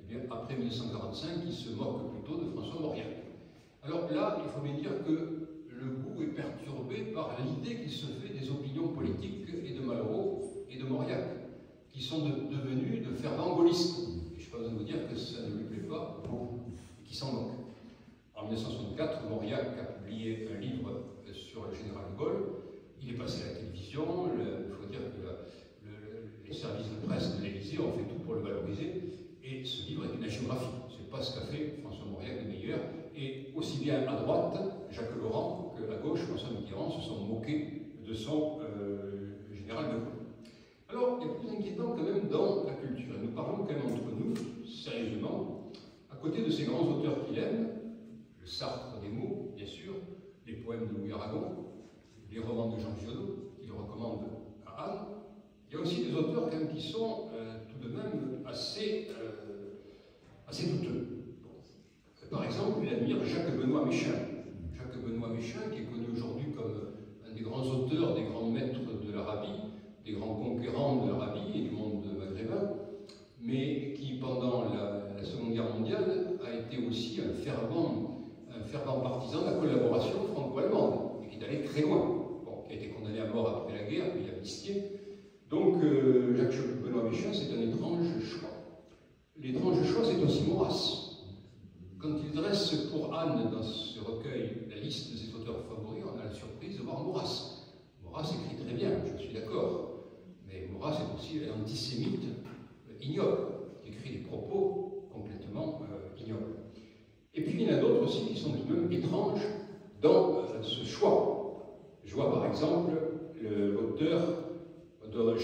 Et bien, après 1945, il se moque plutôt de François Mauriac. Alors là, il faut bien dire que le goût est perturbé par l'idée qu'il se fait des opinions politiques et de Malraux et de Mauriac, qui sont devenus de fervents gaullistes. Et je n'ai pas besoin de vous dire que ça ne lui plaît pas beaucoup, et qui s'en moque. En 1964, Mauriac a publié un livre sur le général de Gaulle. Il est passé à la télévision. Il faut dire que les services de presse de l'Élysée ont fait tout pour le valoriser. Et ce livre est une hagiographie. C'est pas ce qu'a fait François Mauriac de meilleur. Et aussi bien à droite, Jacques Laurent, qu'à gauche, François Mitterrand se sont moqués de son général de Gaulle. Alors, il y a auteurs quand même qui sont tout de même assez douteux. Par exemple, il admire Jacques-Benoît Méchain. Jacques-Benoît Méchain, qui est connu aujourd'hui comme un des grands auteurs, des grands maîtres de l'Arabie, des grands conquérants de l'Arabie et du monde maghrébin, mais qui, pendant la Seconde Guerre mondiale, a été aussi un fervent partisan de la collaboration franco-allemande, et qui est allé très loin, bon, qui a été condamné à mort après la guerre, puis amnistié. Donc, Jacques-Benoît Méchain, c'est un étrange choix. L'étrange choix, c'est aussi Maurras. Quand il dresse pour Anne, dans ce recueil, la liste de ses auteurs favoris, on a la surprise de voir Maurras. Maurras écrit très bien, je suis d'accord, mais Maurras est aussi un antisémite ignoble, qui écrit des propos complètement ignobles. Et puis il y en a d'autres aussi qui sont tout de même étranges dans ce choix. Je vois par exemple l'auteur de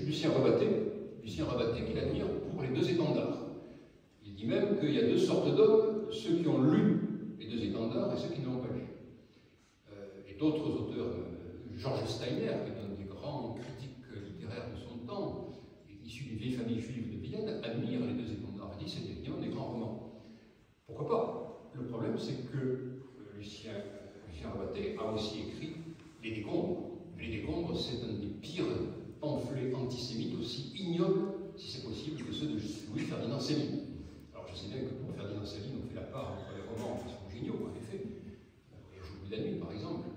Lucien Rebatté qui l'admire pour les deux étendards. Il dit même qu'il y a deux sortes d'hommes, ceux qui ont lu les deux étendards et ceux qui ne l'ont pas lu. Et d'autres auteurs, Georges Steiner, qui est un des grands critiques littéraires de son temps, issu d'une vieille famille juive de Vienne, admire les deux étendards et dit c'est des grands romans. Pourquoi pas? Le problème, c'est que Lucien Rebatté a aussi écrit Les Décombres. Les Décombres, c'est un des pires pamphlets antisémites, aussi ignobles, si c'est possible, que ceux de Louis-Ferdinand Céline. Alors je sais bien que pour Ferdinand Céline, on fait la part entre les romans qui sont géniaux, en effet, J'oublie la nuit, par exemple,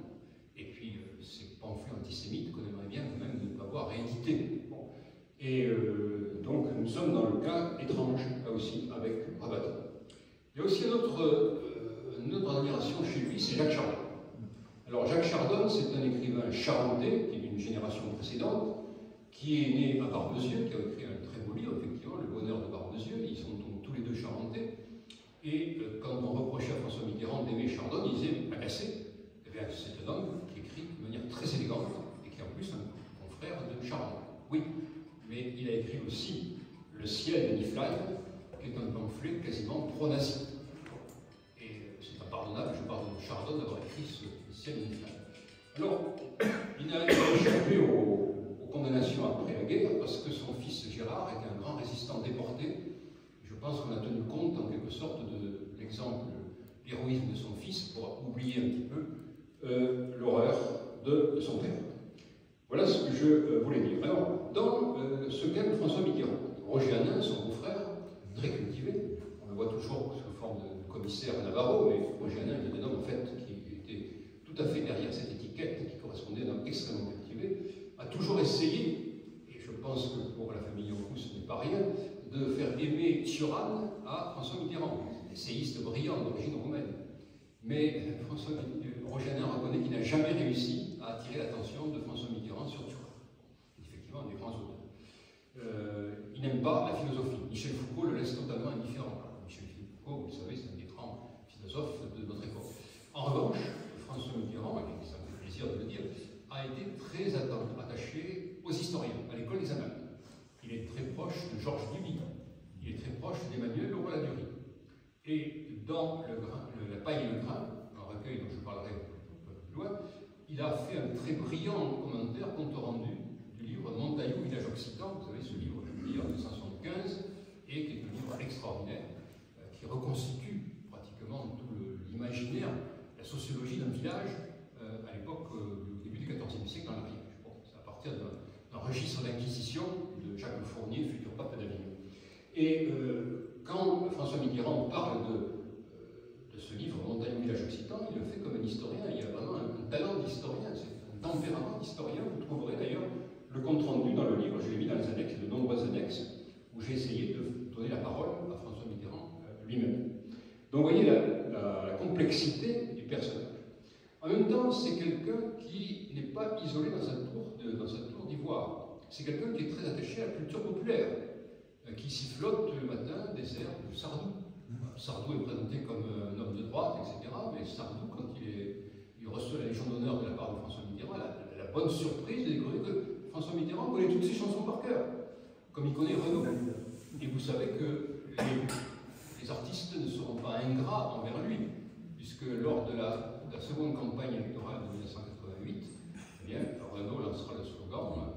et puis ces pamphlets antisémites qu'on aimerait bien quand même ne pas voir réédités. Bon. Et donc nous sommes dans le cas étrange, là aussi, avec Rebatté. Il y a aussi une autre admiration chez lui, c'est Jacques Chardon. Alors Jacques Chardon, c'est un écrivain charentais, qui est d'une génération précédente, qui est né à Barbezieux, qui a écrit un très beau livre, effectivement, Le bonheur de Barbezieux. Ils sont donc tous les deux charentais. Et quand on reprochait à François Mitterrand d'aimer Chardon, il disait agacé. Eh bien, c'est un homme qui écrit de manière très élégante et qui est en plus un confrère de Chardon. Oui, mais il a écrit aussi Le ciel de Niflheim, qui est un pamphlet quasiment pro-nazi. Et c'est impardonnable, je parle de Chardon, d'avoir écrit ce ciel de Niflheim. Alors, il a échappé aux condamnations après la guerre parce que son fils Gérard était un grand résistant déporté. Je pense qu'on a tenu compte en quelque sorte de l'exemple, l'héroïsme de son fils pour oublier un petit peu l'horreur de son père. Voilà ce que je voulais dire. Alors, dans ce qu'aime François Mitterrand, Roger Hanin, son beau-frère, très cultivé, on le voit toujours sous forme de commissaire Navarro, mais Roger Hanin était un homme en fait qui était tout à fait derrière cette étiquette, qui correspondait à un homme extrêmement cultivé, a toujours essayé, et je pense que pour la famille Yonkou ce n'est pas rien, de faire aimer Cioran à François Mitterrand, essayiste brillant d'origine roumaine. Mais Roger Hanin reconnaît qu'il n'a jamais réussi à attirer l'attention de François Mitterrand sur Cioran. Effectivement, un des grands auteurs. Il n'aime pas la philosophie. Michel Foucault le laisse totalement indifférent. Michel Foucault, vous le savez, c'est un des grands philosophes de notre époque. En revanche, François Mitterrand, et ça me fait plaisir de le dire, a été très attaché aux historiens, à l'école des Annales. Il est très proche de Georges Duby, il est très proche d'Emmanuel Leroy-Ladurie. Et dans La paille et le grain, un recueil dont je parlerai un peu plus loin, il a fait un très brillant commentaire compte rendu du livre Montaillou, village occitan. Vous savez, ce livre, je l'ai lu en 1975, et qui est un livre extraordinaire, qui reconstitue pratiquement tout l'imaginaire, la sociologie d'un village à l'époque du début du XIVe siècle dans l'Ariège. Bon, c'est à partir d'un registre d'inquisition de Jacques Le Fournier, futur pape d'Avignon. Et quand François Mitterrand parle de ce livre, Montaillou, village occitan, il le fait comme un historien. Il y a vraiment un talent d'historien, c'est un tempérament d'historien. Vous trouverez d'ailleurs le compte-rendu dans le livre, je l'ai mis dans les annexes, de nombreuses annexes, où j'ai essayé de donner la parole à François Mitterrand lui-même. Donc vous voyez la complexité du personnage. En même temps, c'est quelqu'un qui n'est pas isolé dans sa tour d'ivoire. C'est quelqu'un qui est très attaché à la culture populaire, qui sifflote le matin des airs de Sardou. Sardou est présenté comme un homme de droite, etc. Mais Sardou, quand il reçoit la Légion d'honneur de la part de François Mitterrand, la bonne surprise de découvrir que François Mitterrand connaît toutes ses chansons par cœur, comme il connaît Renaud. Et vous savez que les artistes ne seront pas ingrats envers lui, puisque lors de la seconde campagne électorale de 1988, eh bien, Renaud lancera le slogan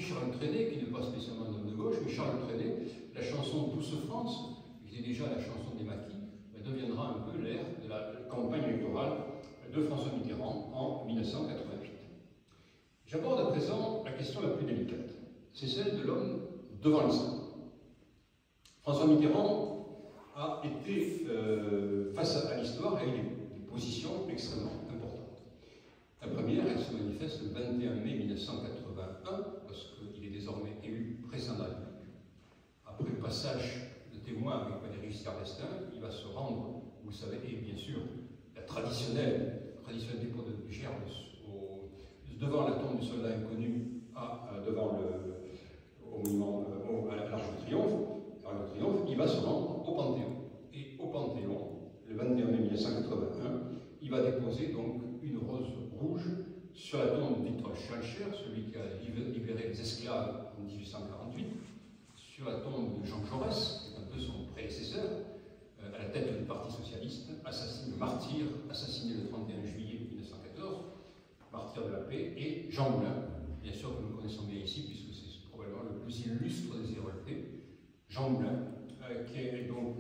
Charles Trenet, qui n'est pas spécialement un homme de gauche, mais Charles Trenet, la chanson Douce France, qui était déjà la chanson des maquis, deviendra un peu l'air de la campagne électorale de François Mitterrand en 1988. J'aborde à présent la question la plus délicate. C'est celle de l'homme devant l'histoire. François Mitterrand a été face à l'histoire et a eu des positions extrêmement importantes. La première, elle se manifeste le 21 mai 1981, parce qu'il est désormais élu président de la République. Après le passage de témoin avec Valéry Giscard d'Estaing, il va se rendre, vous le savez, et bien sûr, la traditionnelle dépôt de gerbe devant la tombe du soldat inconnu devant au monument à l'Arc de Triomphe, il va se rendre au Panthéon. Et au Panthéon, le 21 mai 1981, il va déposer donc une rose rouge sur la tombe de Victor Schœlcher, celui qui a libéré les esclaves en 1848, sur la tombe de Jean Jaurès, qui est un peu son prédécesseur, à la tête du Parti socialiste, martyr, assassiné le 31 juillet 1914, martyr de la paix, et Jean Moulin, bien sûr que nous connaissons bien ici, puisque c'est probablement le plus illustre des éroltés, Jean Moulin, qui est donc,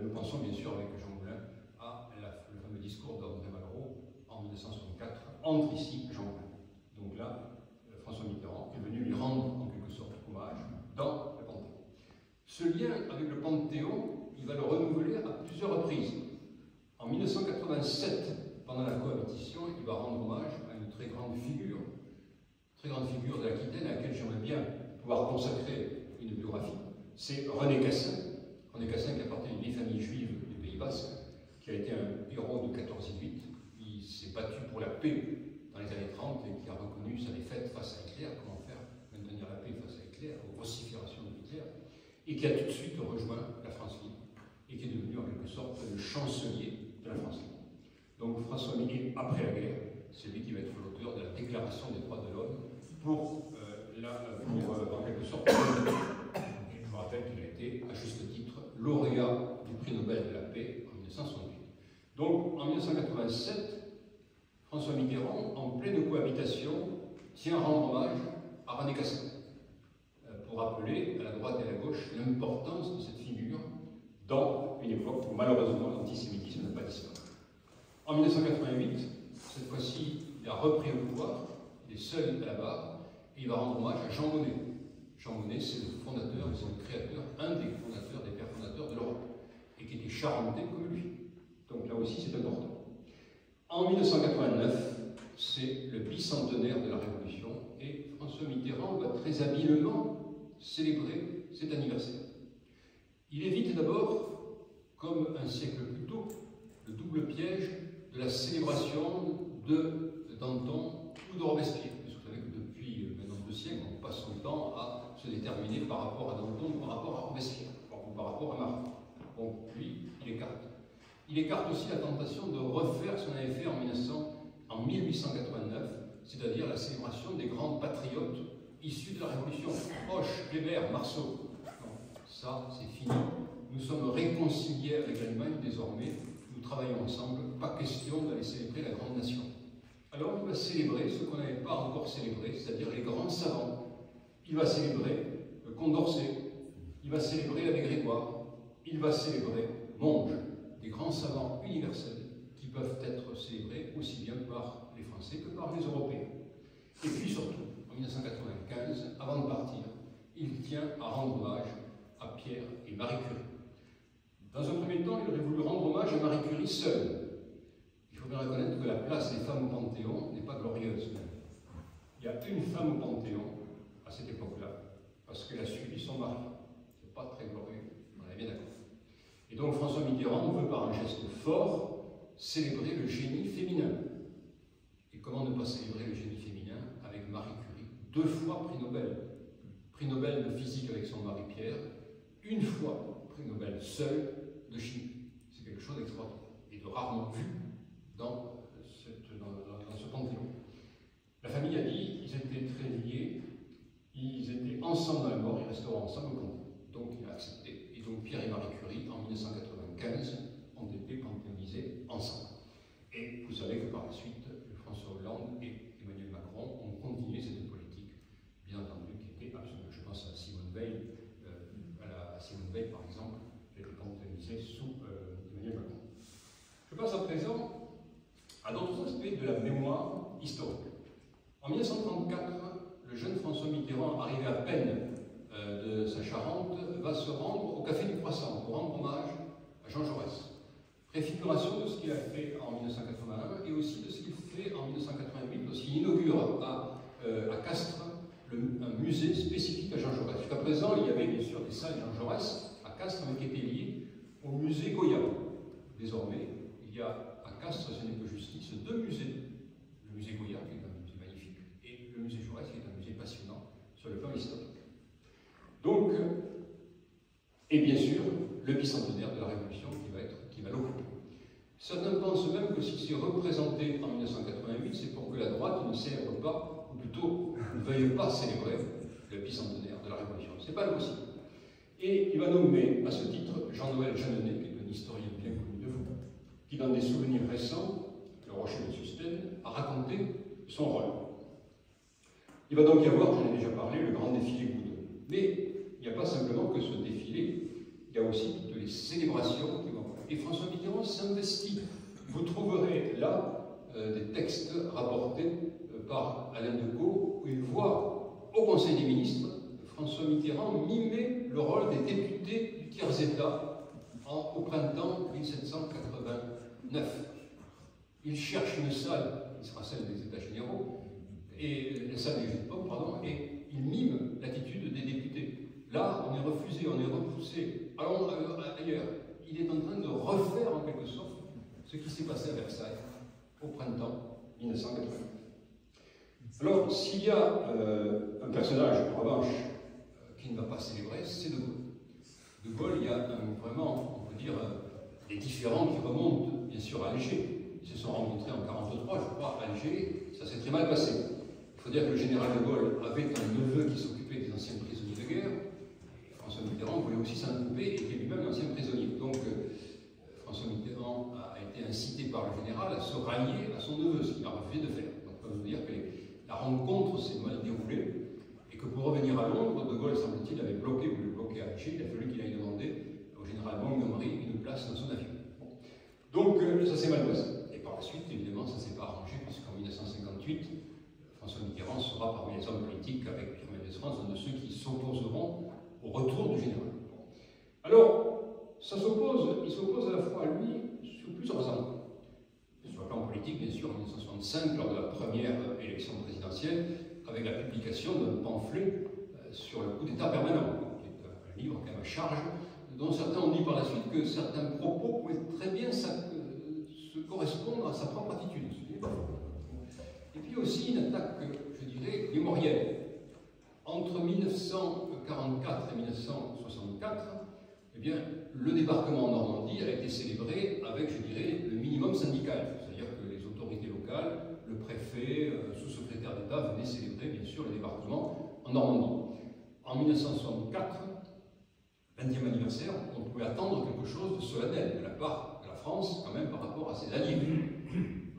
nous pensons bien sûr avec Jean Moulin à le fameux discours d'André Malraux en 1964, entre ici Jean Moulin. Donc là, François Mitterrand est venu lui rendre en quelque sorte hommage dans le Panthéon. Ce lien avec le Panthéon, il va le renouveler à plusieurs reprises. En 1987, pendant la cohabitation, il va rendre hommage à une très grande figure de l'Aquitaine à laquelle j'aimerais bien pouvoir consacrer une biographie. C'est René Cassin. René Cassin qui appartient à une vieille famille juive du Pays Basque, qui a été un héros de 14-18. Il s'est battu pour la paix dans les années 30 et qui a reconnu sa défaite face à Hitler, comment faire maintenir la paix face à Hitler, aux vociférations de Hitler, et qui a tout de suite rejoint la France libre, et qui est devenu en quelque sorte le chancelier de la France libre. Donc François Mitterrand, après la guerre, c'est lui qui va être l'auteur de la Déclaration des droits de l'homme pour en quelque sorte, je vous rappelle qu'il a été, à juste titre, lauréat du prix Nobel de la paix en 1968. Donc en 1987, François Mitterrand, en pleine cohabitation, tient à rendre hommage à René Cassin, pour rappeler à la droite et à la gauche l'importance de cette figure dans une époque où malheureusement l'antisémitisme n'a pas disparu. En 1988, cette fois-ci, il a repris le pouvoir, il est seul à la barre, et il va rendre hommage à Jean Monnet. Jean Monnet, c'est le fondateur, c'est le créateur, un des fondateurs, des pères fondateurs de l'Europe, et qui était charentais comme lui. Donc là aussi, c'est important. En 1989, c'est le bicentenaire de la Révolution, et François Mitterrand va très habilement célébrer cet anniversaire. Il évite d'abord, comme un siècle plus tôt, le double piège de la célébration de Danton ou de Robespierre. Parce que vous savez que depuis maintenant 2 siècles, on passe son temps à se déterminer par rapport à Danton ou par rapport à Robespierre, ou par rapport à Marat. Donc lui, il écarte. Il écarte aussi la tentation de refaire ce qu'on avait fait en 1889, c'est-à-dire la célébration des grands patriotes issus de la Révolution. Hoche, Kléber, Marceau. Non, ça, c'est fini. Nous sommes réconciliés avec l'Allemagne désormais. Nous travaillons ensemble. Pas question d'aller célébrer la grande nation. Alors, il va célébrer ce qu'on n'avait pas encore célébré, c'est-à-dire les grands savants. Il va célébrer Condorcet. Il va célébrer l'abbé Grégoire. Il va célébrer Monge, des grands savants universels qui peuvent être célébrés aussi bien par les Français que par les Européens. Et puis surtout, en 1995, avant de partir, il tient à rendre hommage à Pierre et Marie Curie. Dans un premier temps, il aurait voulu rendre hommage à Marie Curie seule. Il faut bien reconnaître que la place des femmes au Panthéon n'est pas glorieuse. Il y a une femme au Panthéon à cette époque-là, parce qu'elle a suivi son mari. C'est pas très glorieux, on est bien d'accord. Et donc François Mitterrand veut, par un geste fort, célébrer le génie féminin. Et comment ne pas célébrer le génie féminin avec Marie Curie, 2 fois prix Nobel. Prix Nobel de physique avec son mari Pierre, 1 fois prix Nobel seul de chimie. C'est quelque chose d'extraordinaire et de rarement vu dans ce panthéon. La famille a dit qu'ils étaient très liés, ils étaient ensemble dans la mort, ils resteront ensemble au panthéon. Donc il a accepté. Et donc Pierre et Marie Curie, en 1995, ont été panthéonisés ensemble. Et vous savez que par la suite, François Hollande et Emmanuel Macron ont continué cette politique, bien présent à d'autres aspects de la mémoire historique. En 1934, le jeune François Mitterrand, arrivé à peine de sa Charente, va se rendre au Café du Croissant pour rendre hommage à Jean Jaurès. Préfiguration de ce qu'il a fait en 1981 et aussi de ce qu'il fait en 1988 lorsqu'il inaugure à Castres un musée spécifique à Jean Jaurès. Jusqu'à présent, il y avait bien sûr des salles Jean Jaurès à Castres, mais qui étaient liées au musée Goya. Désormais, il y a à Castres, ce n'est que justice, deux musées. Le musée Goya, qui est un musée magnifique, et le musée Jaurès, qui est un musée passionnant sur le plan historique. Donc, et bien sûr, le bicentenaire de la Révolution qui va l'occuper. Certains pensent même que si c'est représenté en 1988, c'est pour que la droite ne célèbre pas, ou plutôt ne veuille pas célébrer le bicentenaire de la Révolution. Ce n'est pas possible. Et il va nommer à ce titre Jean-Noël Jeanneney, qui est un historien bien connu de vous, qui dans des souvenirs récents, le Rocher de Sustène, a raconté son rôle. Il va donc y avoir, j'en ai déjà parlé, le grand défilé Goudon. Mais il n'y a pas simplement que ce défilé, il y a aussi toutes les célébrations qui vont. Et François Mitterrand s'investit. Vous trouverez là des textes rapportés par Alain Decaux, où il voit au Conseil des ministres François Mitterrand mimer le rôle des députés du tiers-État au printemps 1789. Il cherche une salle, qui sera celle des États généraux, et la salle des États, pardon, et il mime l'attitude des députés. Là, on est refusé, on est repoussé. Allons ailleurs. Il est en train de refaire en quelque sorte ce qui s'est passé à Versailles au printemps 1989. Alors, s'il y a un personnage, en revanche, qui ne va pas célébrer, c'est De Gaulle. De Gaulle, il y a vraiment, on peut dire, des différends qui remontent, bien sûr, à Alger. Ils se sont rencontrés en 1943, je crois, à Alger, ça s'est très mal passé. Il faut dire que le général de Gaulle avait un neveu qui s'occupait des anciens prisonniers de guerre. François Mitterrand voulait aussi s'en occuper et était lui-même ancien prisonnier. Donc, François Mitterrand a été incité par le général à se rallier à son neveu, ce qu'il a refusé de faire. Donc, on peut vous dire que la rencontre s'est mal déroulée et que pour revenir à Londres, De Gaulle, semble-t-il, avait voulu bloquer à Alger. Il a fallu qu'il aille demander au général Montgomery une place dans son avion. Donc, ça s'est mal passé. Et par la suite, évidemment, ça ne s'est pas arrangé, puisqu'en 1958, François Mitterrand sera parmi les hommes politiques, avec Pierre Mendès France, un de ceux qui s'opposeront au retour du général. Alors, il s'oppose à la fois à lui sur plusieurs angles. Sur le plan politique, bien sûr, en 1965, lors de la première élection présidentielle, avec la publication d'un pamphlet sur le coup d'État permanent, qui est un livre quand même à charge, dont certains ont dit par la suite que certains propos pouvaient très bien se correspondre à sa propre attitude. Et puis aussi une attaque, je dirais, mémorielle. Entre 1944 et 1964, eh bien, le débarquement en Normandie a été célébré avec, je dirais, le minimum syndical. C'est-à-dire que les autorités locales, le préfet, sous-secrétaire d'État venaient célébrer, bien sûr, le débarquement en Normandie. En 1964, 20e anniversaire, on pouvait attendre quelque chose de solennel de la part de la France, quand même, par rapport à ses alliés.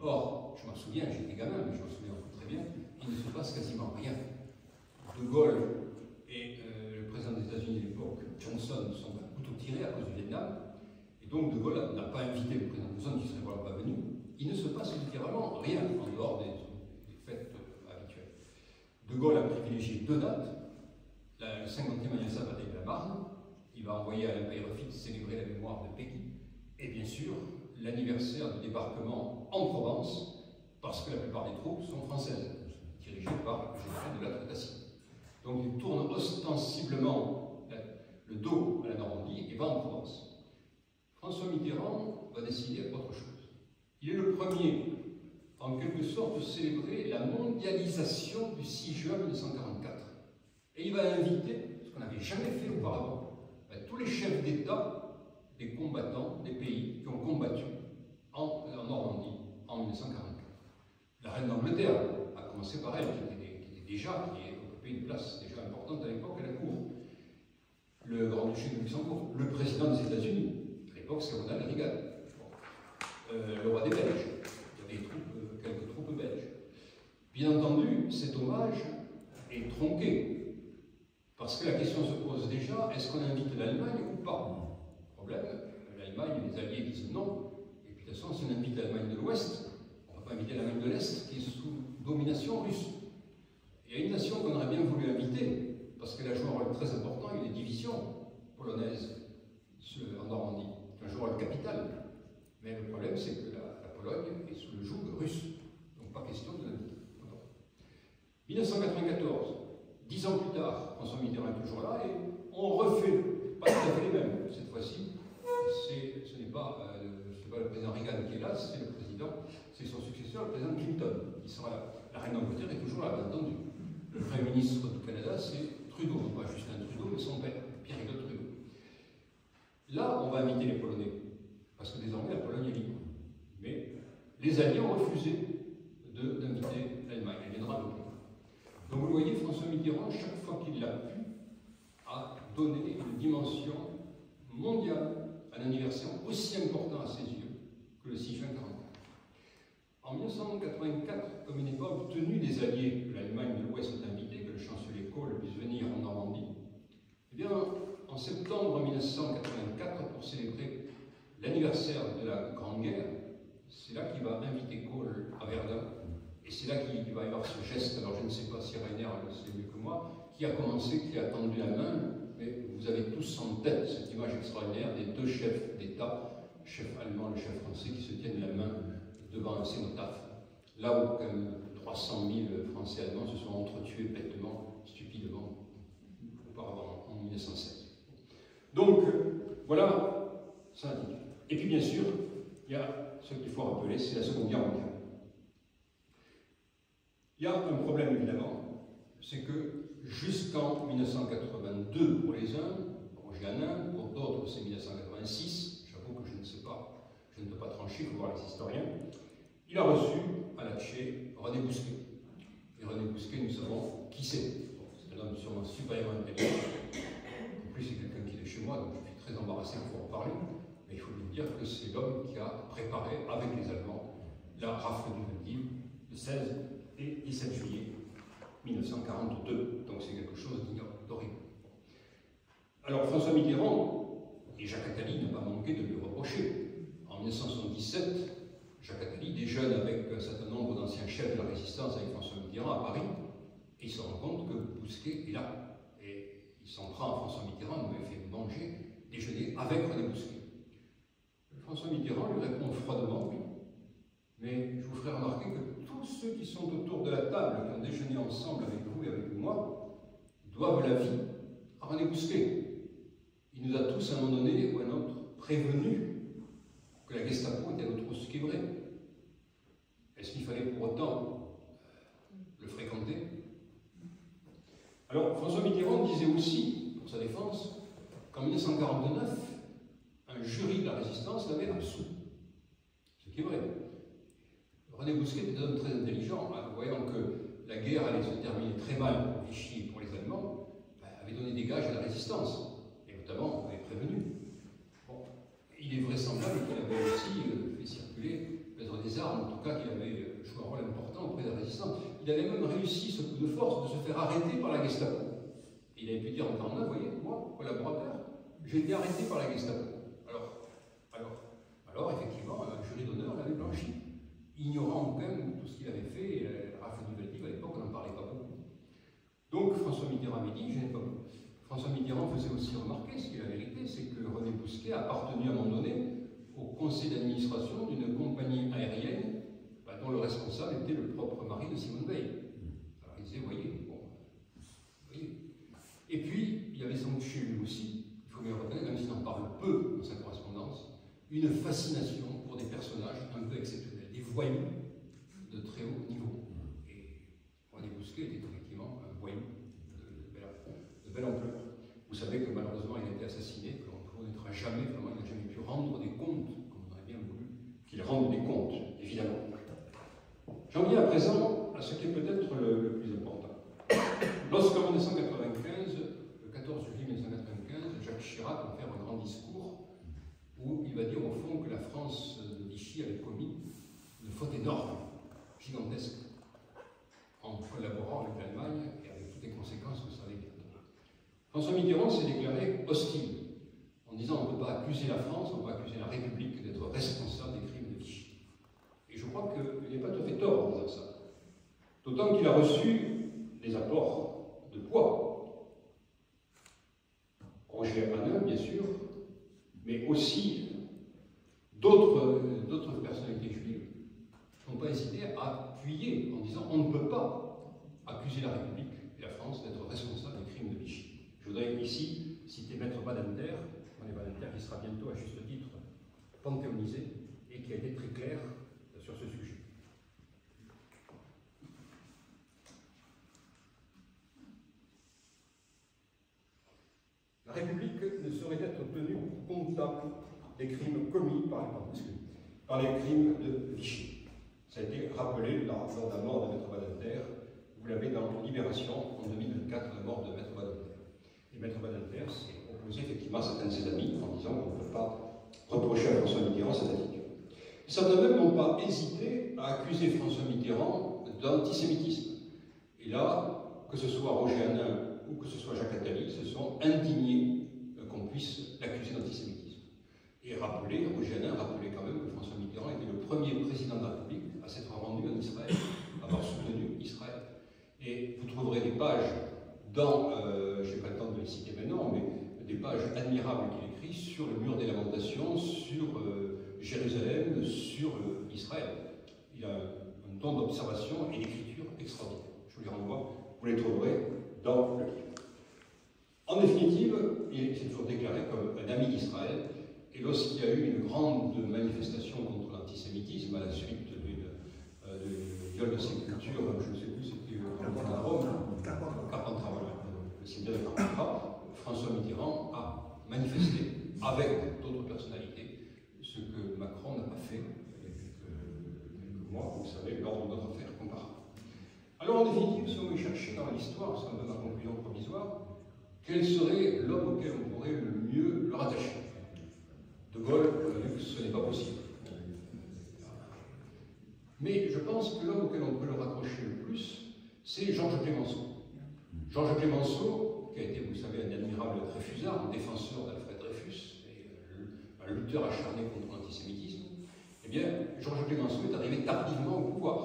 Or, je m'en souviens, j'étais gamin, mais je m'en souviens très bien, il ne se passe quasiment rien. De Gaulle et le président des États-Unis de l'époque, Johnson, sont à couteau tiré à cause du Vietnam, et donc De Gaulle n'a pas invité le président Johnson, qui ne serait probablement pas venu. Il ne se passe littéralement rien en dehors des fêtes habituelles. De Gaulle a privilégié deux dates, le 50e anniversaire de la bataille de la Marne, il va envoyer à l'Empire Fixe célébrer la mémoire de Pékin, et bien sûr l'anniversaire du débarquement en Provence, parce que la plupart des troupes sont françaises, dirigées par le général de La Tracassine. Donc il tourne ostensiblement le dos à la Normandie et va en Provence. François Mitterrand va décider autre chose. Il est le premier, en quelque sorte, de célébrer la mondialisation du 6 juin 1944. Et il va inviter, ce qu'on n'avait jamais fait auparavant, tous les chefs d'État des combattants des pays qui ont combattu en Normandie en 1944. La reine d'Angleterre a commencé par elle, qui occupait une place déjà importante à l'époque à la cour. Le grand-duché de Luxembourg, le président des États-Unis, à l'époque c'est Ronald Reagan, le roi des Belges, il y avait quelques troupes belges. Bien entendu, cet hommage est tronqué. Parce que la question se pose déjà, est-ce qu'on invite l'Allemagne ou pas? Problème, l'Allemagne et les Alliés disent non, et de toute façon, si on invite l'Allemagne de l'Ouest, on ne va pas inviter l'Allemagne de l'Est qui est sous domination russe. Il y a une nation qu'on aurait bien voulu inviter, parce qu'elle a joué un rôle très important, il y a des divisions polonaises en Normandie, qui ont joué un rôle capital. Mais le problème, c'est que la Pologne est sous le joug russe. Donc pas question de l'inviter. 1994, 10 ans plus tard, François Mitterrand est toujours là et on refait, pas tout à fait les mêmes. Cette fois-ci, ce n'est pas le président Reagan qui est là, c'est le président, c'est son successeur, le président Clinton, qui sera là. La reine d'Angleterre est toujours là, bien entendu. Le Premier ministre du Canada, c'est Trudeau, pas Justin Trudeau, mais son père, Pierre-Éliott Trudeau. Là, on va inviter les Polonais, parce que désormais la Pologne est libre. Mais les Alliés ont refusé d'inviter l'Allemagne, elle viendra donc. Donc vous voyez, François Mitterrand, chaque fois qu'il l'a pu, a donné une dimension mondiale à un anniversaire aussi important à ses yeux que le 6 juin 1944. En 1984, comme il n'est pas obtenu des alliés que l'Allemagne de l'Ouest a invité, que le chancelier Kohl puisse venir en Normandie, eh bien, en septembre 1984, pour célébrer l'anniversaire de la Grande Guerre, c'est là qu'il va inviter Kohl à Verdun. Et c'est là qu'il va y avoir ce geste, alors je ne sais pas si Rainer le sait mieux que moi, qui a commencé, qui a tendu la main, mais vous avez tous en tête cette image extraordinaire des deux chefs d'État, le chef allemand et le chef français, qui se tiennent la main devant un cénotaphe, là où comme 300 000 Français et Allemands se sont entretués bêtement, stupidement, auparavant, en 1916. Donc, voilà, ça indique. Et puis bien sûr, il y a ce qu'il faut rappeler, c'est la Seconde Guerre mondiale. Il y a un problème évidemment, c'est que jusqu'en 1982 pour les uns, Roger Hanin, pour d'autres c'est 1986, j'avoue que je ne sais pas, je ne peux pas trancher, il faut voir les historiens, il a reçu à la Tché René Bousquet. Et René Bousquet, nous savons qui c'est. C'est un homme sûrement supérieurement intelligent. En plus, c'est quelqu'un qui est chez moi, donc je suis très embarrassé pour en parler. Mais il faut lui dire que c'est l'homme qui a préparé avec les Allemands la rafle du Veldiv le 16 et 17 juillet 1942. Donc c'est quelque chose d'horrible. Alors François Mitterrand et Jacques Attali n'ont pas manqué de lui reprocher. En 1977, Jacques Attali déjeune avec un certain nombre d'anciens chefs de la résistance avec François Mitterrand à Paris, et il se rend compte que Bousquet est là. Et il s'en prend à François Mitterrand, il m'avait fait manger, déjeuner avec René Bousquet. François Mitterrand lui répond froidement, oui, mais je vous ferai remarquer que tous ceux qui sont autour de la table, qui ont déjeuné ensemble avec vous et avec moi, doivent la vie à René Bousquet. Il nous a tous, à un moment donné ou à un autre, prévenus que la Gestapo était à notre Skibbré. Est-ce qu'il fallait pour autant le fréquenter? Alors, François Mitterrand disait aussi, pour sa défense, qu'en 1949, un jury de la résistance l'avait absous. Ce qui est vrai. René Bousquet était un homme très intelligent, hein, voyant que la guerre allait se terminer très mal pour Vichy et pour les Allemands, avait donné des gages à la résistance, et notamment avait prévenu. Bon, il est vraisemblable qu'il avait aussi fait circuler peut-être des armes, en tout cas qu'il avait joué un rôle important auprès de la résistance. Il avait même réussi ce coup de force de se faire arrêter par la Gestapo. Et il avait pu dire en 1949, vous voyez, moi, collaborateur, j'ai été arrêté par la Gestapo. Alors, effectivement, un jury d'honneur l'avait blanchi, ignorant quand même tout ce qu'il avait fait, et la rafle du Veldiv, à l'époque, on n'en parlait pas beaucoup. Donc, François Mitterrand avait dit, je n'ai pas beaucoup. François Mitterrand faisait aussi remarquer, ce qui est la vérité, c'est que René Bousquet a appartenu à un moment donné au conseil d'administration d'une compagnie aérienne dont le responsable était le propre mari de Simone Veil. Alors il disait, voyez, bon, voyez. Et puis, il y avait sans doute chez lui aussi, il faut bien le reconnaître, même s'il en parle peu dans sa correspondance, une fascination pour des personnages un peu exceptionnels, des voyous de très haut niveau. Et René Bousquet était effectivement un voyou de belle ampleur. Vous savez que malheureusement il a été assassiné, qu'on ne connaîtra jamais, vraiment il n'a jamais pu rendre des comptes, comme on aurait bien voulu qu'il rende des comptes, évidemment. J'en viens à présent à ce qui est peut-être le plus important. Lorsqu'en 1995, le 14 juillet 1995, Jacques Chirac va faire un grand discours où il va dire au fond que la France de Vichy avait commis une faute énorme, gigantesque, en collaborant avec l'Allemagne et avec toutes les conséquences que ça avait. François Mitterrand s'est déclaré hostile, en disant on ne peut pas accuser la France, on ne peut pas accuser la République d'être responsable des crimes de crois qu'il n'est pas tout à fait tort en disant ça. D'autant qu'il a reçu des apports de poids. Roger Hanin, bien sûr, mais aussi d'autres personnalités juives n'ont pas hésité à appuyer en disant on ne peut pas accuser la République et la France d'être responsable des crimes de Vichy. Je voudrais ici citer Maître Badinter, qui sera bientôt à juste titre panthéonisé et qui a été très clair sur ce sujet. La République ne saurait être tenue comptable des crimes commis par les crimes de Vichy. Ça a été rappelé lors de la mort de Maître Badinter. Vous l'avez dans Libération en 2024, la mort de Maître Badinter. Et Maître Badinter s'est opposé effectivement à certains de ses amis en disant qu'on ne peut pas reprocher à François Mitterrand cette attitude. Certains même n'ont pas hésité à accuser François Mitterrand d'antisémitisme. Et là, que ce soit Roger Hanin ou que ce soit Jacques Attali, se sont indignés qu'on puisse l'accuser d'antisémitisme. Et Roger Hanin rappelait quand même que François Mitterrand était le premier président de la République à s'être rendu en Israël, à avoir soutenu Israël. Et vous trouverez des pages dans, je n'ai pas le temps de les citer maintenant, mais des pages admirables qu'il écrit sur le mur des lamentations, sur Jérusalem, sur Israël. Il a un ton d'observation et d'écriture extraordinaire. Je vous les renvoie, vous les trouverez dans le livre. En définitive, il s'est toujours déclaré comme un ami d'Israël, et lorsqu'il y a eu une grande manifestation contre l'antisémitisme à la suite du viol de sépulture, je ne sais plus, c'était à Rome, Carpentras, voilà, le cimetière de Carpentras, François Mitterrand a manifesté avec d'autres personnalités ce que Macron n'a pas fait il y a quelques mois, vous savez, lors de notre affaire comparable. Alors en définitive, si on veut chercher dans l'histoire, c'est un peu ma conclusion provisoire, quel serait l'homme auquel on pourrait le mieux le rattacher? De Gaulle, on a vu que ce n'est pas possible. Mais je pense que l'homme auquel on peut le raccrocher le plus, c'est Georges Clemenceau. Georges Clemenceau, qui a été, vous savez, un admirable Dreyfusard, un défenseur d'Alfred Dreyfus, et un lutteur acharné contre l'antisémitisme, eh bien, Georges Clemenceau est arrivé tardivement au pouvoir.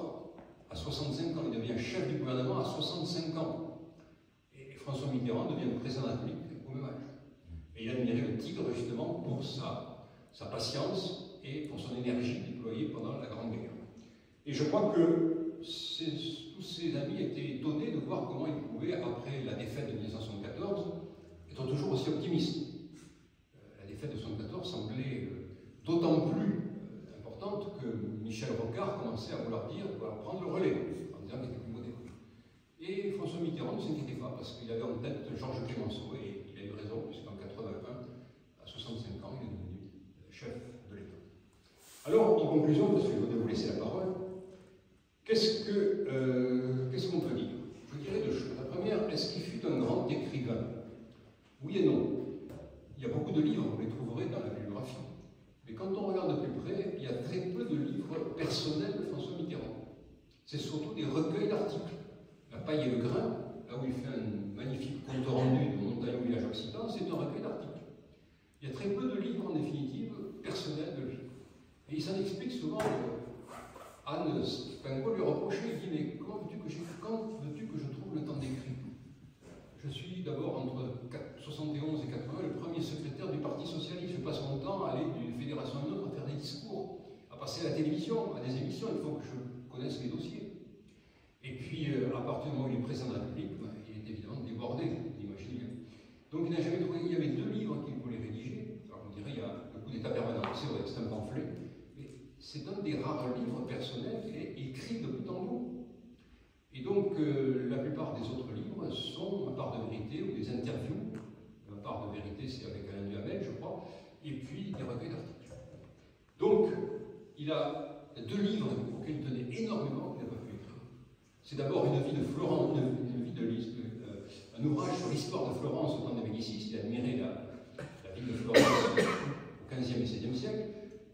À 65 ans, il devient chef du gouvernement à 65 ans. Et François Mitterrand devient président de la République au même âge. Et il admirait le Tigre, justement, pour sa patience et pour son énergie déployée pendant la Grande Guerre. Et je crois que tous ses amis étaient étonnés de voir comment il pouvait, après la défaite de 1974, être toujours aussi optimiste. La défaite de 1974 semblait d'autant plus importante que Michel Rocard commençait à vouloir prendre le relais, en disant qu'il était plus moderne. Et François Mitterrand ne s'inquiétait pas, parce qu'il avait en tête Georges Clemenceau, et il a eu raison, puisqu'en 1981, à 65 ans, il est devenu chef de l'État. Alors, en conclusion, parce que je voudrais vous laisser la parole, qu'est-ce qu'on peut dire? Je dirais deux choses. La première, est-ce qu'il fut un grand écrivain? Oui et non. Il y a beaucoup de livres, vous les trouverez dans la bibliographie. Mais quand on regarde de plus près, il y a très peu de livres personnels de François Mitterrand. C'est surtout des recueils d'articles. La paille et le grain, là où il fait un magnifique compte rendu de Montagne au village occitan, c'est un recueil d'articles. Il y a très peu de livres, en définitive, personnels de lui. Et il s'en explique souvent. Anne Spingo lui reprochait, il dit, mais quand veux-tu que je trouve le temps d'écrire? Je suis d'abord entre 71 et 80 le premier secrétaire du Parti Socialiste. Je passe mon temps à aller d'une fédération à une autre, à faire des discours, à passer à la télévision, à des émissions, il faut que je connaisse les dossiers. Et puis, à partir du moment où il est président de la République, il est évidemment débordé, vous imaginez. Donc il n'a jamais trouvé, il y avait 2 livres qu'il voulait rédiger. Alors on dirait, il y a le coup d'état permanent, c'est vrai, c'est un pamphlet. C'est un des rares livres personnels qui est écrit de bout en bout. Et donc, la plupart des autres livres sont Ma part de vérité ou des interviews. Ma part de vérité, c'est avec Alain Duhamel, je crois, et puis des recueils d'articles. Donc, il a 2 livres auxquels il tenait énormément qu'il n'a pas pu écrire. C'est d'abord Une vie de Florence, un ouvrage sur l'histoire de Florence au temps des Médicis. Il admirait la ville de Florence au XVe et XVIe siècle.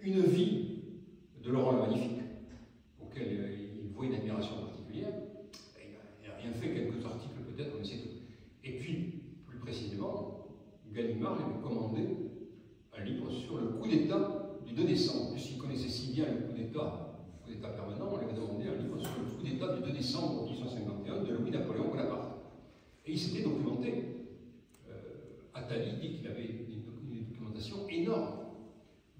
Une vie de Laurent le Magnifique, auquel il voit une admiration particulière. Il n'a rien fait, quelques articles peut-être, mais c'est tout. Et puis, plus précisément, Gallimard lui avait commandé un livre sur le coup d'État du 2 décembre, puisqu'il connaissait si bien le coup d'État permanent décembre 1851 de Louis-Napoléon Bonaparte. Et il s'était documenté. Attali dit qu'il avait une documentation énorme.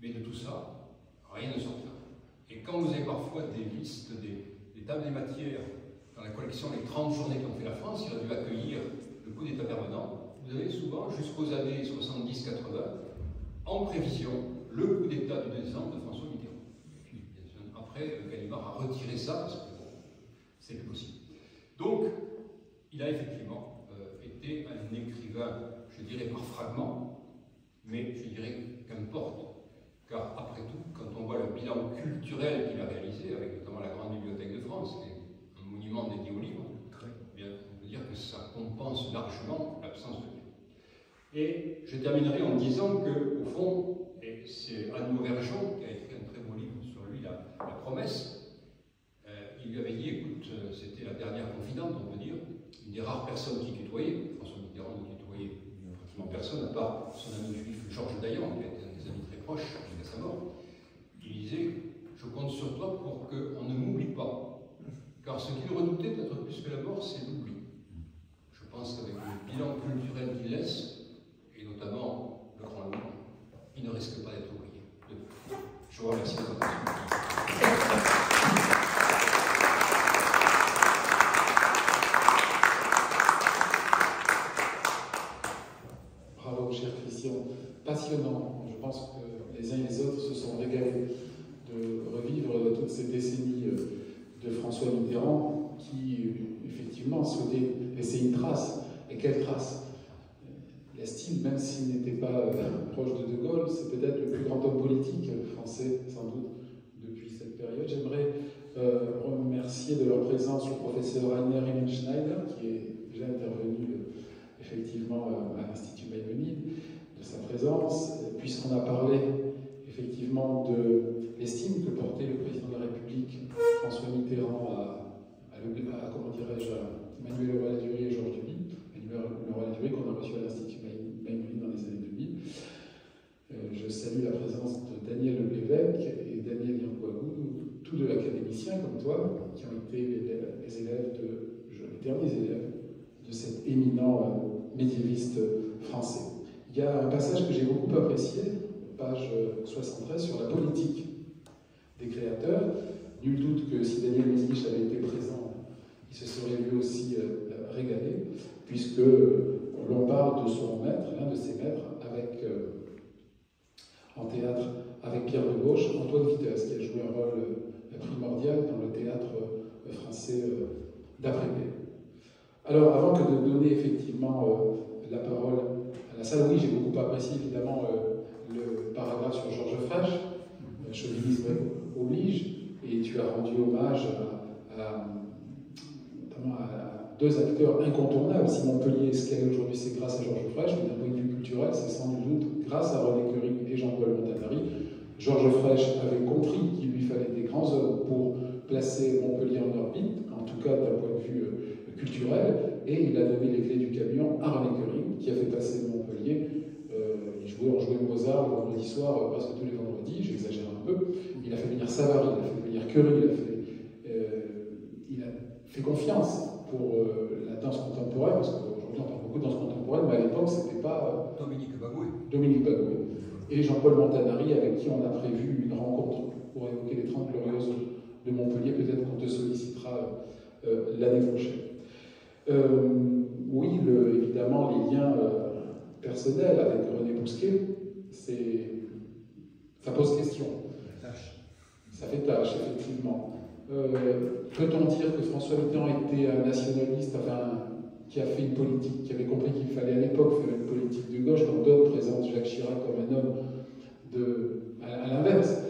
Mais de tout ça, rien ne sortira. Et quand vous avez parfois des listes, des tables des matières dans la collection Les 30 journées qui ont fait la France, il a dû accueillir le coup d'État permanent, vous avez souvent, jusqu'aux années 70-80, en prévision, le coup d'État du 2 décembre de François Mitterrand. Et puis, après, Gallimard a retiré ça parce que bon, c'est plus possible. Donc, il a effectivement été un écrivain, je dirais par fragment, mais je dirais qu'importe. Car après tout, quand on voit le bilan culturel qu'il a réalisé, avec notamment la Grande Bibliothèque de France, qui est un monument dédié au livre, eh bien, on peut dire que ça compense largement l'absence de livre. Et je terminerai en disant qu'au fond, et c'est Anne Mauvergeon qui a écrit un très beau livre sur lui, La Promesse, il lui avait dit, écoute, c'était la dernière confidente, on peut dire, une des rares personnes qui tutoyait, François Mitterrand ne tutoyait pratiquement personne, à part son ami juif Georges Dayan, qui était un des amis très proches jusqu'à sa mort. Il disait, je compte sur toi pour qu'on ne m'oublie pas, car ce qu'il redoutait peut-être plus que la mort, c'est l'oubli. Je pense qu'avec le bilan culturel qu'il laisse, et notamment le grand livre, il ne risque pas d'être oublié. Je vous remercie de votre attention. Bravo, cher Christian. Passionnant. Je pense que les uns et les autres se sont régalés de revivre toutes ces décennies de François Mitterrand qui, effectivement, souhaitait laisser une trace. Et quelle trace? L'estime, même s'il n'était pas proche de De Gaulle, c'est peut-être le plus grand homme politique français, sans doute, depuis cette période. J'aimerais remercier de leur présence le professeur Rainer Schneider, qui est déjà intervenu effectivement à l'Institut Maïmonide, de sa présence, puisqu'on a parlé effectivement de l'estime que portait le président de la République, François Mitterrand, à comment dirais-je, Emmanuel Leroy-Ladurie et Georges Duby. Emmanuel Leroy-Ladurie qu'on a reçu à l'Institut Maïmonide dans les années 2000. Je salue la présence de Daniel Lévesque et Daniel Yankwagou, tous deux académiciens comme toi, qui ont été les élèves les derniers élèves de cet éminent médiéviste français. Il y a un passage que j'ai beaucoup apprécié, page 73, sur la politique des créateurs. Nul doute que si Daniel Mézilich avait été présent, il se serait lui aussi régalé, puisque l'on parle de son maître, l'un de ses maîtres, en théâtre avec Pierre de Gauche, Antoine Vitesse, qui a joué un rôle primordial dans le théâtre français d'après-guerre. Alors, avant que de donner effectivement la parole à la salle, oui, j'ai beaucoup apprécié évidemment le paragraphe sur Georges Frêche, chauvinisme oblige, et tu as rendu hommage notamment à deux acteurs incontournables. Si Montpellier est ce qu'elle est aujourd'hui, c'est grâce à Georges Frêche, mais d'un point de vue culturel, c'est sans nul doute grâce à René Curie et Jean-Paul Montanari. Georges Frêche avait compris qu'il lui fallait des grands hommes pour placer Montpellier en orbite, en tout cas d'un point de vue culturel, et il a donné les clés du camion à René Curie, qui a fait passer Montpellier. On jouait Mozart le vendredi soir, presque tous les vendredis, j'exagère un peu. Il a fait venir Savary, il a fait venir Curie, il a fait confiance pour la danse contemporaine, parce qu'aujourd'hui on parle beaucoup de danse contemporaine, mais à l'époque c'était pas Dominique Bagoué. Dominique Bagoué. Et Jean-Paul Montanari, avec qui on a prévu une rencontre pour évoquer les 30 Glorieuses de Montpellier. Peut-être qu'on te sollicitera l'année prochaine. Oui, évidemment, les liens personnels avec René Bousquet, ça pose question. Ça fait tâche, effectivement. Peut-on dire que François Mitterrand était un nationaliste, enfin, qui a fait une politique, qui avait compris qu'il fallait à l'époque faire une politique de gauche, quand d'autres présentent Jacques Chirac comme un homme à l'inverse,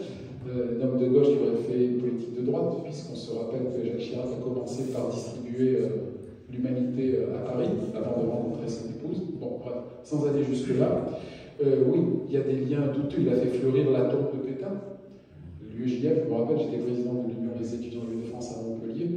un homme de gauche qui aurait fait une politique de droite, puisqu'on se rappelle que Jacques Chirac a commencé par distribuer l'humanité à Paris, avant de rencontrer son épouse. Bon, bref, sans aller jusque-là. Oui, il y a des liens douteux. Il a fait fleurir la tombe de Pétain. L'UEJF, je me rappelle, j'étais président de l'Union des étudiants de l'Île-de-France à Montpellier.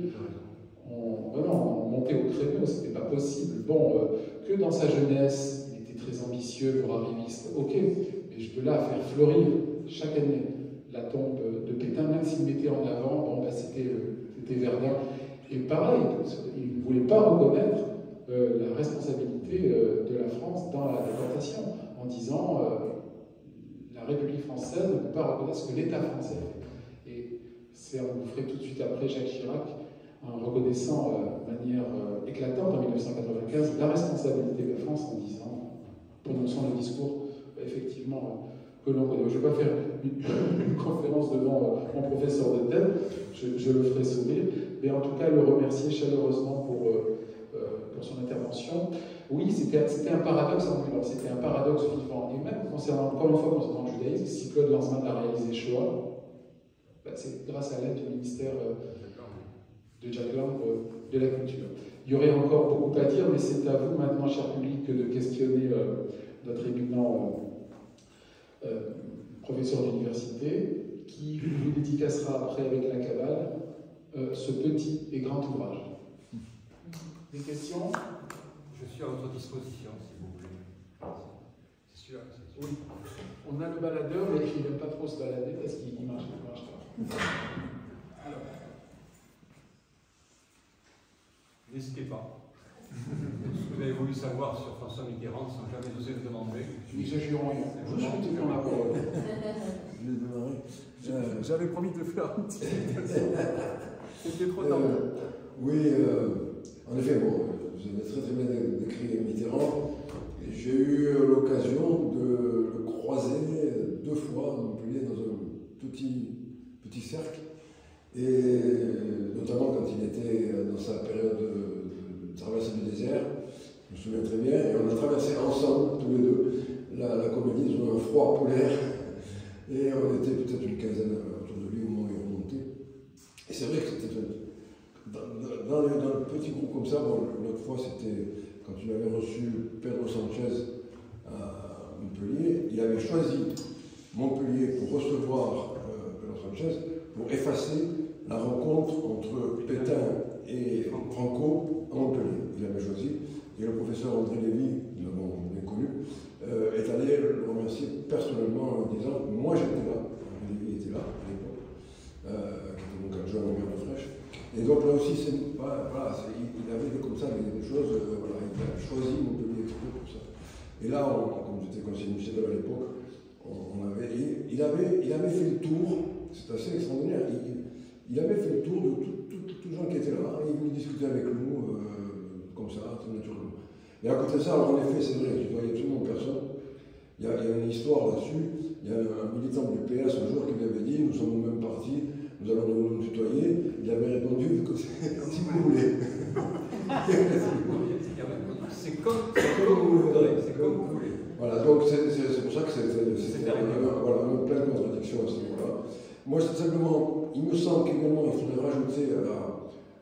On montait au créneau, c'était pas possible. Bon, que dans sa jeunesse, il était très ambitieux pour arriviste, ok, mais je peux là faire fleurir chaque année la tombe de Pétain, même s'il mettait en avant, bon, bah, c'était Verdun. Et Et pareil, il ne voulait pas reconnaître la responsabilité de la France dans la déportation, en disant la République française ne peut pas reconnaître ce que l'État français fait. Et vous ferez tout de suite après Jacques Chirac, en reconnaissant de manière éclatante en 1995 la responsabilité de la France en disant, prononçant le discours effectivement que l'on connaît. Je ne vais pas faire une conférence devant mon professeur de thème, je le ferai sourire, mais en tout cas le remercier chaleureusement pour son intervention. Oui, c'était un paradoxe ambulant, c'était un paradoxe vivant. Et même encore une fois concernant le judaïsme, si Claude Lanzmann a réalisé Shoah, c'est grâce à l'aide du ministère de Jack Lang de la culture. Il y aurait encore beaucoup à dire, mais c'est à vous maintenant, cher public, de questionner notre éminent professeur d'université, qui vous dédicacera après avec la cabale ce petit et grand ouvrage. Des questions? Je suis à votre disposition, si vous voulez. C'est sûr. Oui. On a le baladeur, mais il n'aime pas trop se balader parce qu'il marche pas. Alors. N'hésitez pas. Ce que vous avez voulu savoir sur François Mitterrand sans jamais oser le demander. Nous n'exagérons rien. Je suis tout dans la parole. Je vais démarrer. J'avais promis de le faire un petit peu. C'était trop tard. Oui, en effet, bon, vous avez très bien décrit Mitterrand. J'ai eu l'occasion de le croiser 2 fois à Montpellier dans un petit cercle, et notamment quand il était dans sa période de traversée du désert, je me souviens très bien, et on a traversé ensemble, tous les deux, la comédie sur un froid polaire, et on était peut-être une quinzaine autour de lui au moment où il remontait. Et c'est vrai que c'était dans le petit groupe comme ça. Bon, l'autre fois c'était quand il avait reçu Pedro Sanchez à Montpellier. Il avait choisi Montpellier pour recevoir Pedro Sanchez, pour effacer la rencontre entre Pétain et Franco à Montpellier. Il avait choisi, et le professeur André Lévy, nous l'avons bien connu, est allé le remercier personnellement en disant « Moi j'étais là », André Lévy était là à l'époque, qui était donc un jeune maire de Fraîche. Et donc là aussi, voilà, il avait fait comme ça des choses, voilà, il a choisi Montpellier Expo pour ça. Et là, comme j'étais conseiller municipal à l'époque, il avait fait le tour, c'est assez extraordinaire, il avait fait le tour de tous les gens qui étaient là, il venait discuter avec nous, comme ça, très naturellement. Et à côté de ça, alors en effet, c'est vrai, je ne voyais absolument personne. Il y a une histoire là-dessus. Il y a un militant du PS un jour qui lui avait dit « Nous sommes au même parti, nous allons nous tutoyer ». Il avait répondu « Si vous voulez ». C'est comme vous voudrez, c'est comme vous voulez. Voilà, donc c'est pour ça que c'était voilà, plein de contradictions à ce niveau-là. Moi, c'est simplement, il me semble qu'également, il faudrait rajouter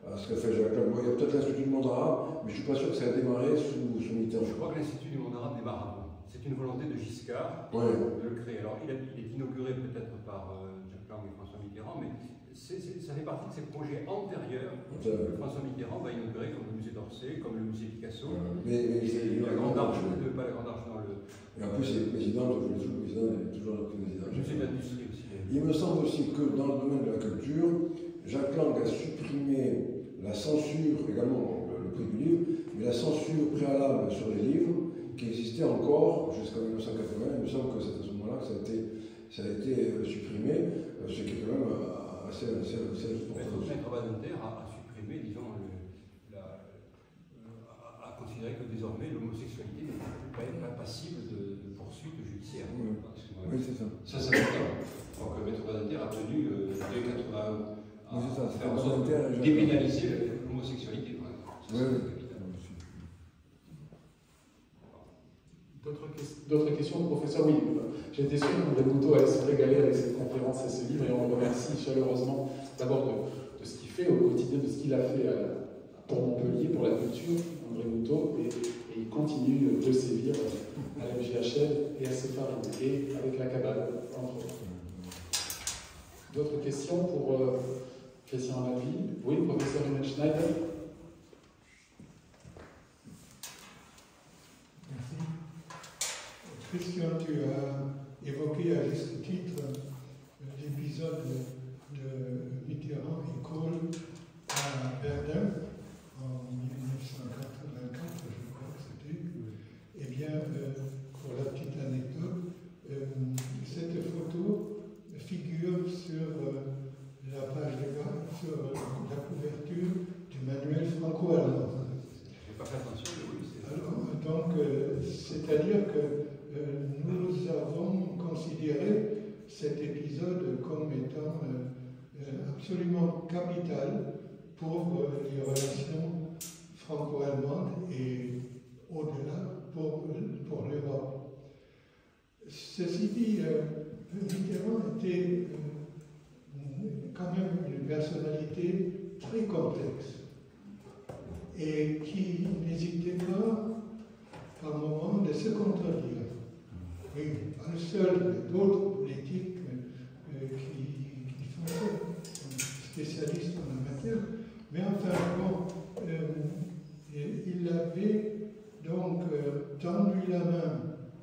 à ce qu'a fait Jacques Lang. Il y a peut-être l'Institut du monde arabe, mais je ne suis pas sûr que ça a démarré sous Mitterrand. Je crois que l'Institut du monde arabe démarre avant. C'est une volonté de Giscard de le créer. Alors, il est inauguré peut-être par Jacques Lang et François Mitterrand, mais ça fait partie de ces projets antérieurs que François Mitterrand va inaugurer, comme le musée d'Orsay, comme le musée Picasso. La Grande Arche, pas la Grande Arche dans le... Et en plus, il est président, le président est toujours le président. Le musée d'industrie aussi. Il me semble aussi que dans le domaine de la culture, Jacques Lang a supprimé la censure, également le prix du livre, mais la censure préalable sur les livres, qui existait encore jusqu'en 1980. Il me semble que c'est à ce moment-là que ça a été supprimé, ce qui est quand même assez important. Maître Badinter a supprimé, disons, a considéré que désormais l'homosexualité n'était pas passible de poursuites judiciaires. Oui, c'est ça. Ça c'est important. Donc Maître Badinter a tenu dès 1981 à faire en sorte de dépénaliser l'homosexualité. D'autres questions, professeur? Oui, j'étais sûr qu'André Moutot allait se régaler avec cette conférence et ce livre, et on le remercie chaleureusement d'abord de ce qu'il fait au quotidien, de ce qu'il a fait pour Montpellier, pour la culture, André Moutot, et il continue de sévir à la MJHL et à Sephardim, et avec la cabale, entre autres. D'autres questions pour Christian Lavie? Oui, professeur Schneider. Christian, tu as évoqué à juste titre l'épisode de Mitterrand et Kohl à Verdun. absolument capital pour les relations franco-allemandes et au-delà pour l'Europe. Ceci dit, Mitterrand était quand même une personnalité très complexe et qui n'hésitait pas par moments de se contredire. Oui, pas le seul, mais d'autres politiques qui sont spécialistes en la matière. Mais enfin, bon, il avait donc tendu la main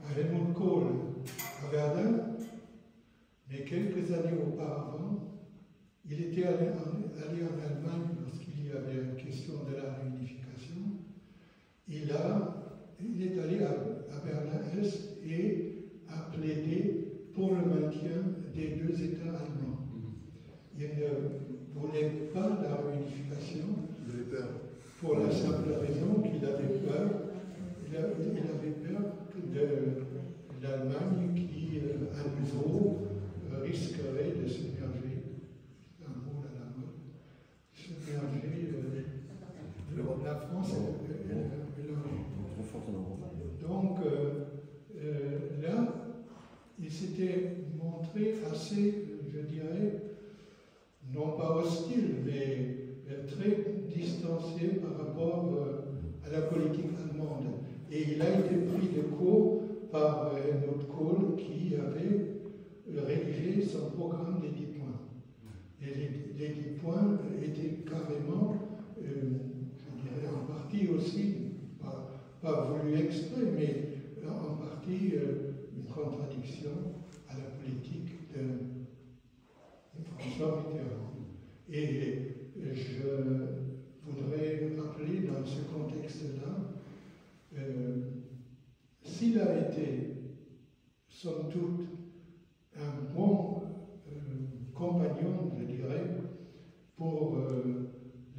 à Helmut Kohl à Verdun, mais quelques années auparavant, il était allé en Allemagne lorsqu'il y avait une question de la réunification. Il est allé à Berlin-Est et a plaidé pour le maintien des deux États allemands. Il ne voulait pas la réunification pour la simple raison qu'il avait peur. Il avait peur de l'Allemagne qui, à nouveau, risquerait de submerger, c'est un mot à la mode, submerger la France et l'Europe. Donc là, il s'était montré assez, je dirais, non pas hostile, mais très distancié par rapport à la politique allemande. Et il a été pris de court par Helmut Kohl qui avait rédigé son programme des 10 points. Et les 10 points étaient carrément, je dirais en partie aussi, pas voulu exprès, mais en partie une contradiction à la politique de François Mitterrand. Et je voudrais rappeler dans ce contexte-là, s'il a été, somme toute, un bon compagnon, je dirais, pour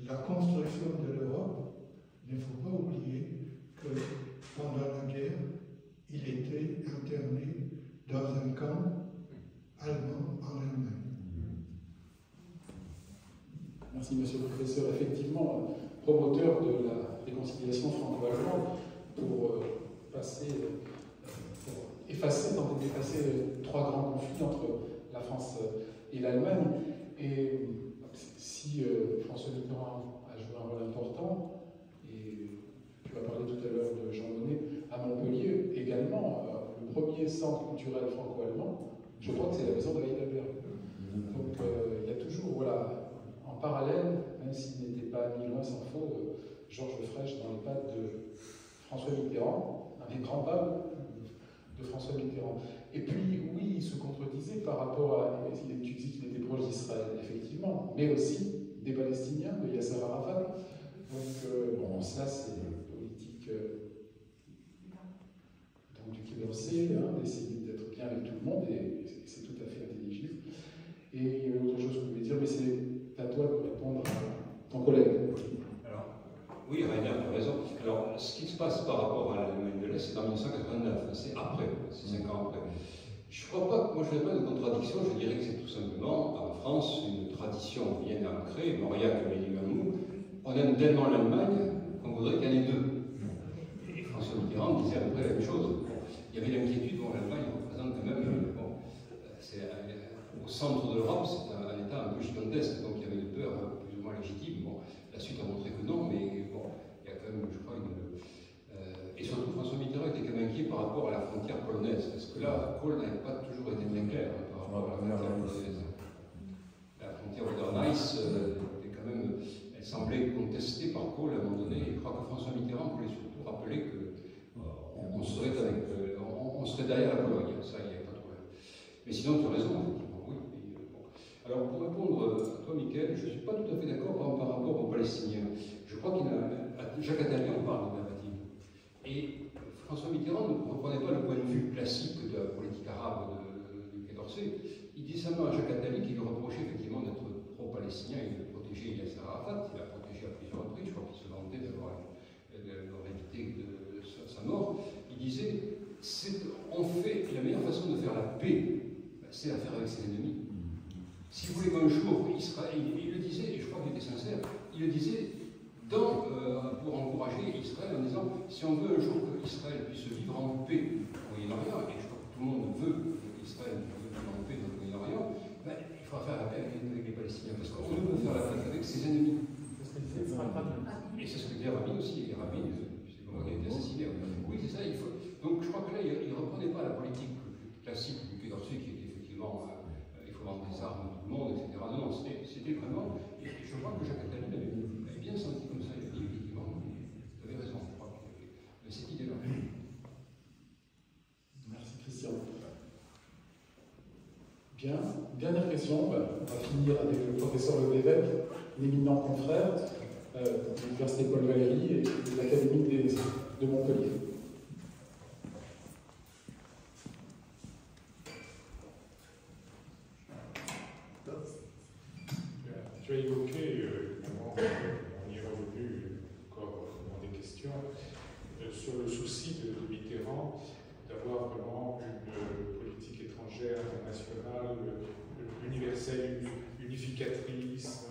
la construction de l'Europe, il ne faut pas oublier que pendant la guerre, il était interné dans un camp allemand en Allemagne. Merci, monsieur le professeur. Effectivement, promoteur de la réconciliation franco-allemande pour effacer trois grands conflits entre la France et l'Allemagne. Et si François Mitterrand a joué un rôle important, et tu as parlé tout à l'heure de Jean Monnet, à Montpellier également, le premier centre culturel franco-allemand, je crois que c'est la maison de Heidelberg. Donc il y a toujours, voilà, en parallèle, même s'il n'était pas ni loin s'en faut, Georges Frêche dans les pattes de François Mitterrand, un des grands pas de François Mitterrand. Et puis, oui, il se contredisait par rapport à... Tu dis qu'il était proche d'Israël, effectivement, mais aussi des Palestiniens, de Yasser Arafat. Donc, bon, ça, c'est politique donc, du Quai d'Orsay, d'essayer d'être bien avec tout le monde, et c'est tout à fait intelligible. Et il y avait autre chose que je voulais dire, mais c'est à toi de répondre à ton collègue. Alors, oui, Rainer a raison. Alors, ce qui se passe par rapport à l'Allemagne de l'Est, c'est en 1989, c'est après, c'est 5 ans après. Je ne crois pas, moi je n'ai pas de contradiction, je dirais que c'est tout simplement, en France, une tradition bien ancrée, Mauriac avait dit un mot, on aime tellement l'Allemagne qu'on voudrait qu'il y en ait deux. Et François Mitterrand disait à peu près la même chose. Bon, il y avait l'inquiétude, bon, l'Allemagne représente quand même, bon, au centre de l'Europe, c'est un État un peu gigantesque, donc il y avait une peur plus ou moins légitime. Bon, la suite a montré que non, mais bon, il y a quand même, je crois, et surtout, François Mitterrand était quand même inquiet par rapport à la frontière polonaise, parce que là, Kohl n'avait pas toujours été très clair par rapport à la frontière polonaise. La frontière Oder-Neisse, quand même, elle semblait contestée par Kohl à un moment donné, et je crois que François Mitterrand voulait surtout rappeler qu'on serait, on serait derrière la Pologne, ça, il n'y avait pas de problème. Mais sinon, tu as raison, effectivement, oui. Bon. Alors, pour répondre à toi, Michael, je ne suis pas tout à fait d'accord par rapport aux Palestiniens. Je crois Jacques Attali en parle de narrative. Et François Mitterrand ne reprenait pas le point de vue classique de la politique arabe du Quai d'Orsay. Il dit simplement à Jacques Attali qu'il lui reprochait effectivement d'être pro-palestinien et de protéger Yasser Arafat. Il l'a protégé à plusieurs reprises, je crois qu'il se vantait d'avoir évité sa mort. Il disait, la meilleure façon de faire la paix, c'est la faire avec ses ennemis. Si vous voulez qu'un jour, Israël, il le disait, et je crois qu'il était sincère, il le disait pour encourager Israël en disant si on veut un jour que Israël puisse vivre en paix au Moyen-Orient, et je crois que tout le monde veut qu'Israël vivre en paix dans le Moyen-Orient, ben, il faudra faire la paix avec les Palestiniens, parce qu'on ne peut faire la paix avec ses ennemis. Et c'est ce que dit Rabin aussi, et Rabin, c'est comment il a été assassiné. Oui, c'est ça, il faut. Donc je crois que là, il ne reprenait pas la politique classique du Quai d'Orsay qui était effectivement il faut vendre des armes à tout le monde, etc. Non, c'était vraiment. Et je crois que Jacques Attali avait bien senti comme ça, il a dit effectivement, vous avez raison, je crois qu'il avait cette idée-là. Merci Christian. Bien, dernière question, on va finir avec le professeur Le Lévesque, l'éminent confrère de l'Université Paul Valéry et de l'Académie de Montpellier. Tu as évoqué, évidemment, on y est revenu encore dans des questions, sur le souci de Mitterrand d'avoir vraiment une politique étrangère internationale, universelle, unificatrice,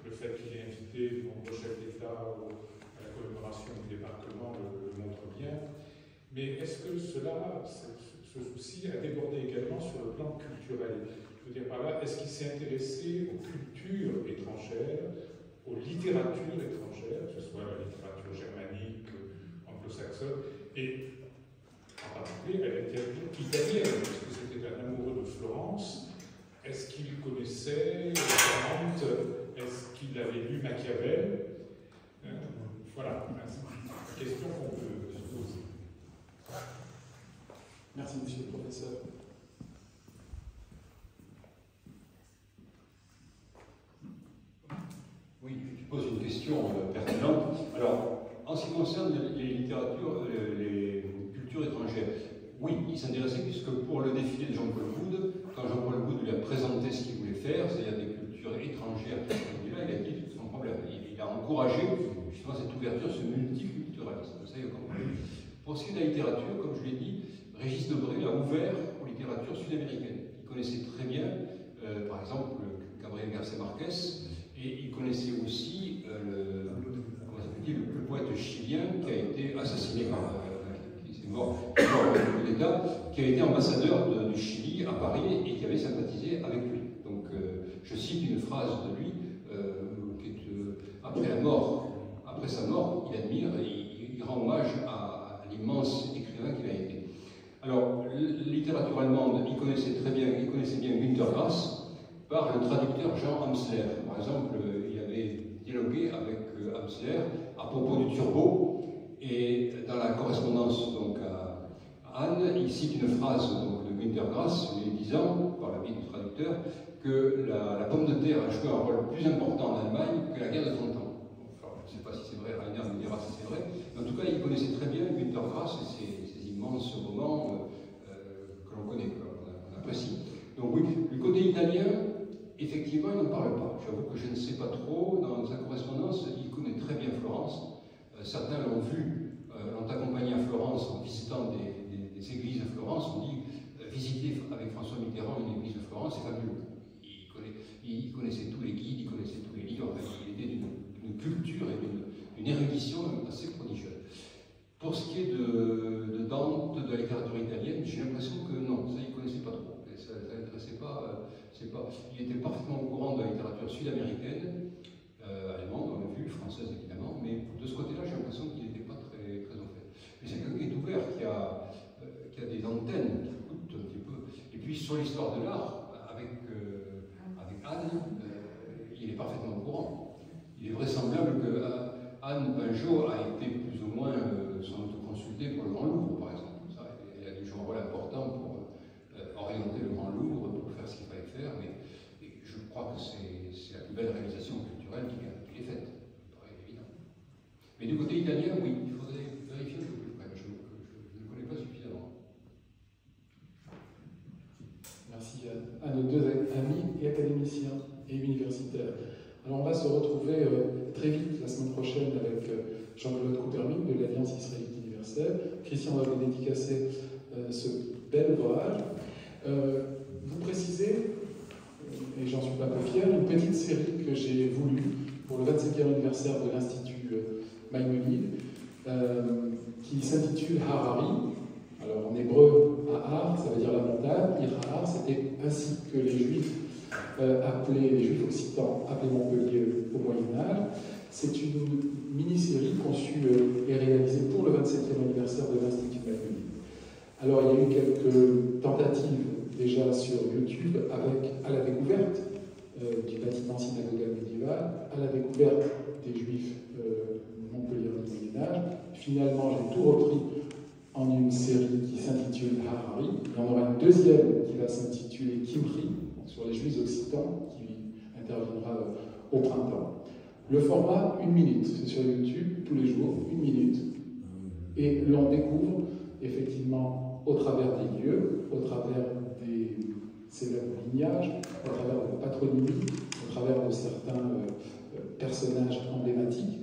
le fait qu'il ait invité de nombreux chefs d'État à la commémoration du débarquement le montre bien. Mais est-ce que ce souci a débordé également sur le plan culturel? Je veux dire par là, est-ce qu'il s'est intéressé aux cultures étrangères, aux littératures étrangères, que ce soit la littérature germanique, anglo-saxonne, et en particulier à la littérature italienne, parce que c'était un amoureux de Florence? Est-ce qu'il connaissait Dante? Est-ce qu'il avait lu Machiavel? Voilà, c'est une question qu'on peut se poser. Merci, monsieur le professeur. Oui, tu poses une question pertinente. Alors, en ce qui concerne les littératures, les cultures étrangères, oui, il s'intéressait puisque pour le défilé de Jean-Paul Goude, quand Jean-Paul Goude lui a présenté ce qu'il voulait faire, c'est-à-dire des cultures étrangères, il a dit tout son problème. Il a encouragé justement cette ouverture, ce multiculturalisme. Ça, il a compris. Pour ce qui est de la littérature, comme je l'ai dit, Régis Debray l'a ouvert aux littératures sud-américaines. Il connaissait très bien, par exemple, Gabriel García Márquez, et il connaissait aussi le poète chilien qui a été assassiné qui est mort au coup d'État, qui a été ambassadeur du Chili à Paris et qui avait sympathisé avec lui. Donc, je cite une phrase de lui qui est après sa mort, il admire et il rend hommage à l'immense écrivain qu'il a été. Alors, littérature allemande, il connaissait bien Günter Grass par le traducteur Jean Amsler. Par exemple, il avait dialogué avec Amsler à propos du turbo, et dans la correspondance donc, à Anne, il cite une phrase donc, de Günter Grass lui disant, par la vie du traducteur, que la pomme de terre a joué un rôle plus important en Allemagne que la guerre de 30 ans. Enfin, je ne sais pas si c'est vrai, Rainer me dira si c'est vrai, mais en tout cas, il connaissait très bien Günter Grass et ses immenses romans que l'on connaît, qu'on apprécie. Donc oui, du côté italien, effectivement, il n'en parle pas. J'avoue que je ne sais pas trop. Dans sa correspondance, il connaît très bien Florence. Certains l'ont vu, l'ont accompagné à Florence en visitant des églises à Florence. On dit visiter avec François Mitterrand une église de Florence, c'est fabuleux. Il connaissait tous les guides, il connaissait tous les livres. Enfin, il était d'une culture et d'une érudition assez prodigieuse. Pour ce qui est de Dante, de la littérature italienne, j'ai l'impression que non, ça il ne connaissait pas trop. Ça ne l'intéressait pas. Il était parfaitement au courant de la littérature sud-américaine, allemande, on l'a vu, française évidemment, mais de ce côté-là, j'ai l'impression qu'il n'était pas très, très au fait. Mais c'est quelqu'un qui est ouvert, qui a des antennes, qui écoute un petit peu. Et puis sur l'histoire de l'art, avec Anne, il est parfaitement au courant. Il est vraisemblable que Anne Pinjot a été plus ou moins sans doute consultée pour le Grand Louvre, par exemple. Ça, elle a joué un rôle important pour orienter le Grand Louvre, pour faire ce qu'il fallait faire, mais je crois que c'est la plus belle réalisation culturelle qui est faite, ça paraît évident. Mais du côté italien, oui, il faudrait vérifier un peu plus près, je ne connais pas suffisamment. Merci à nos deux amis et académiciens et universitaires. Alors on va se retrouver très vite la semaine prochaine avec Jean-Claude Coopermine de l'Alliance israélite universelle. Christian va vous dédicacer ce bel ouvrage. Vous précisez, et j'en suis pas peu fier, une petite série que j'ai voulu pour le 25e anniversaire de l'Institut Maïmonide, qui s'intitule Harari. Alors en hébreu, Ahar, ça veut dire la montagne, Irhar, c'était ainsi que les Juifs occitans appelaient Montpellier au Moyen-Âge. C'est une mini-série conçue et réalisée pour le 27e anniversaire de l'Institut Maïmonide. Alors il y a eu quelques tentatives déjà sur YouTube à la découverte du bâtiment synagogal médiéval, à la découverte des Juifs Montpellier au Moyen-Âge. Finalement, j'ai tout repris en une série qui s'intitule Harari. Il y en aura une deuxième qui va s'intituler Kimri, sur les Juifs occitans, qui interviendra au printemps. Le format, 1 minute. C'est sur YouTube, tous les jours, 1 minute. Et l'on découvre, effectivement, au travers des lieux, au travers des célèbres lignages, au travers de la patronymie, au travers de certains personnages emblématiques,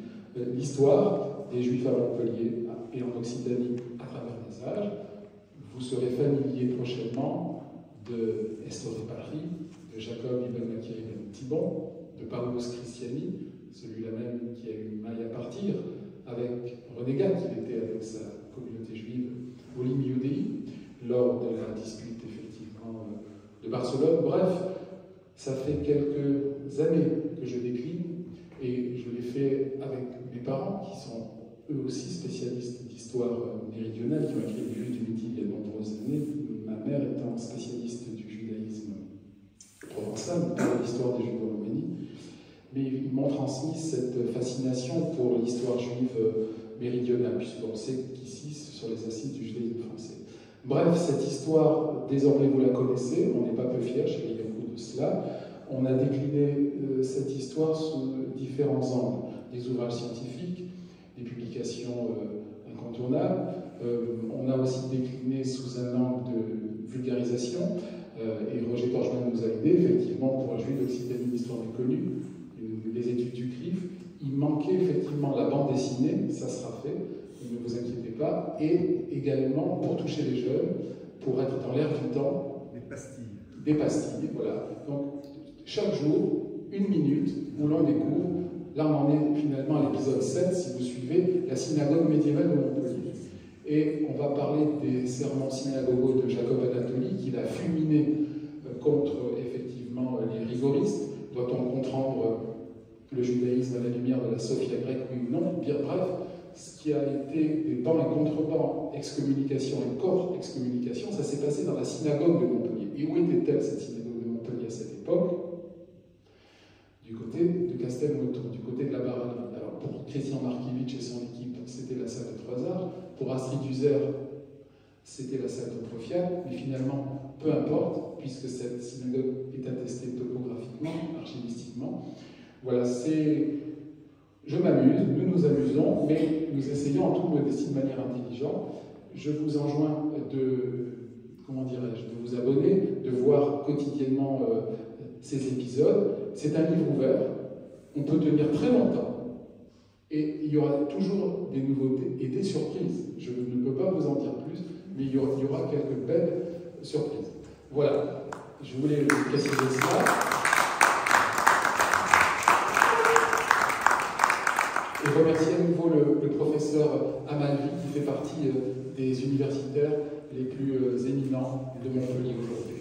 l'histoire des Juifs à Montpellier et en Occitanie à travers les âges. Vous serez familier prochainement de Estoré Patri, de Jacob Ibn Makir Ibn Thibon, de Paulus Christiani, celui-là même qui a eu maille à partir, avec Renégat, qui était avec sa communauté juive au Lim Iudei, lors de la dispute effectivement de Barcelone. Bref, ça fait quelques années que je décline, et je l'ai fait avec mes parents, qui sont eux aussi spécialistes d'histoire méridionale, qui ont écrit des Juifs du Midi il y a de nombreuses années, ma mère étant spécialiste du judaïsme provençal, de l'histoire des Juifs de Roumanie. Mais ils m'ont transmis cette fascination pour l'histoire juive méridionale, puisqu'on sait qu'ici, c'est sur les assises du judaïsme français. Bref, cette histoire, désormais vous la connaissez, on n'est pas peu fiers chez les Yacoub de cela. On a décliné cette histoire sous différents angles, des ouvrages scientifiques, des publications incontournables. On a aussi décliné sous un angle de vulgarisation, et Roger Torchman nous a aidé, effectivement, pour un juif d'Occitanie d'histoire méconnue, les études du CRIF. Il manquait effectivement la bande dessinée, ça sera fait, ne vous inquiétez pas, et également, pour toucher les jeunes, pour être dans l'air du temps, des pastilles. Des pastilles, voilà. Donc, chaque jour, 1 minute, où l'on découvre, là on en est finalement à l'épisode 7, si vous suivez, la synagogue médiévale de Montpellier. Et on va parler des sermons synagogaux de Jacob Anatoli, qu'il a fulminé contre, effectivement, les rigoristes. Doit-on comprendre le judaïsme à la lumière de la Sophia grecque, oui ou non? Bien bref, ce qui a été des bancs et contrebans, excommunication et contre-excommunication, ça s'est passé dans la synagogue de Montpellier. Et où était-elle, cette synagogue de Montpellier à cette époque? Du côté de Castelmoto, du côté de la Baralerie. Alors pour Christian Markiewicz et son équipe, c'était la salle de Trois-Arts. Pour Astrid Uzer, c'était la salle de Profiat. Mais finalement, peu importe, puisque cette synagogue est attestée topographiquement, archivistiquement. Voilà, c'est... Je m'amuse, nous nous amusons, mais nous essayons en toute modestie de manière intelligente. Je vous enjoins de vous abonner, de voir quotidiennement ces épisodes. C'est un livre ouvert, on peut tenir très longtemps, et il y aura toujours des nouveautés et des surprises. Je ne peux pas vous en dire plus, mais il y aura quelques belles surprises. Voilà, je voulais préciser cela. Et remercier à nouveau le professeur Amalvi, qui fait partie des universitaires les plus éminents de Montpellier aujourd'hui.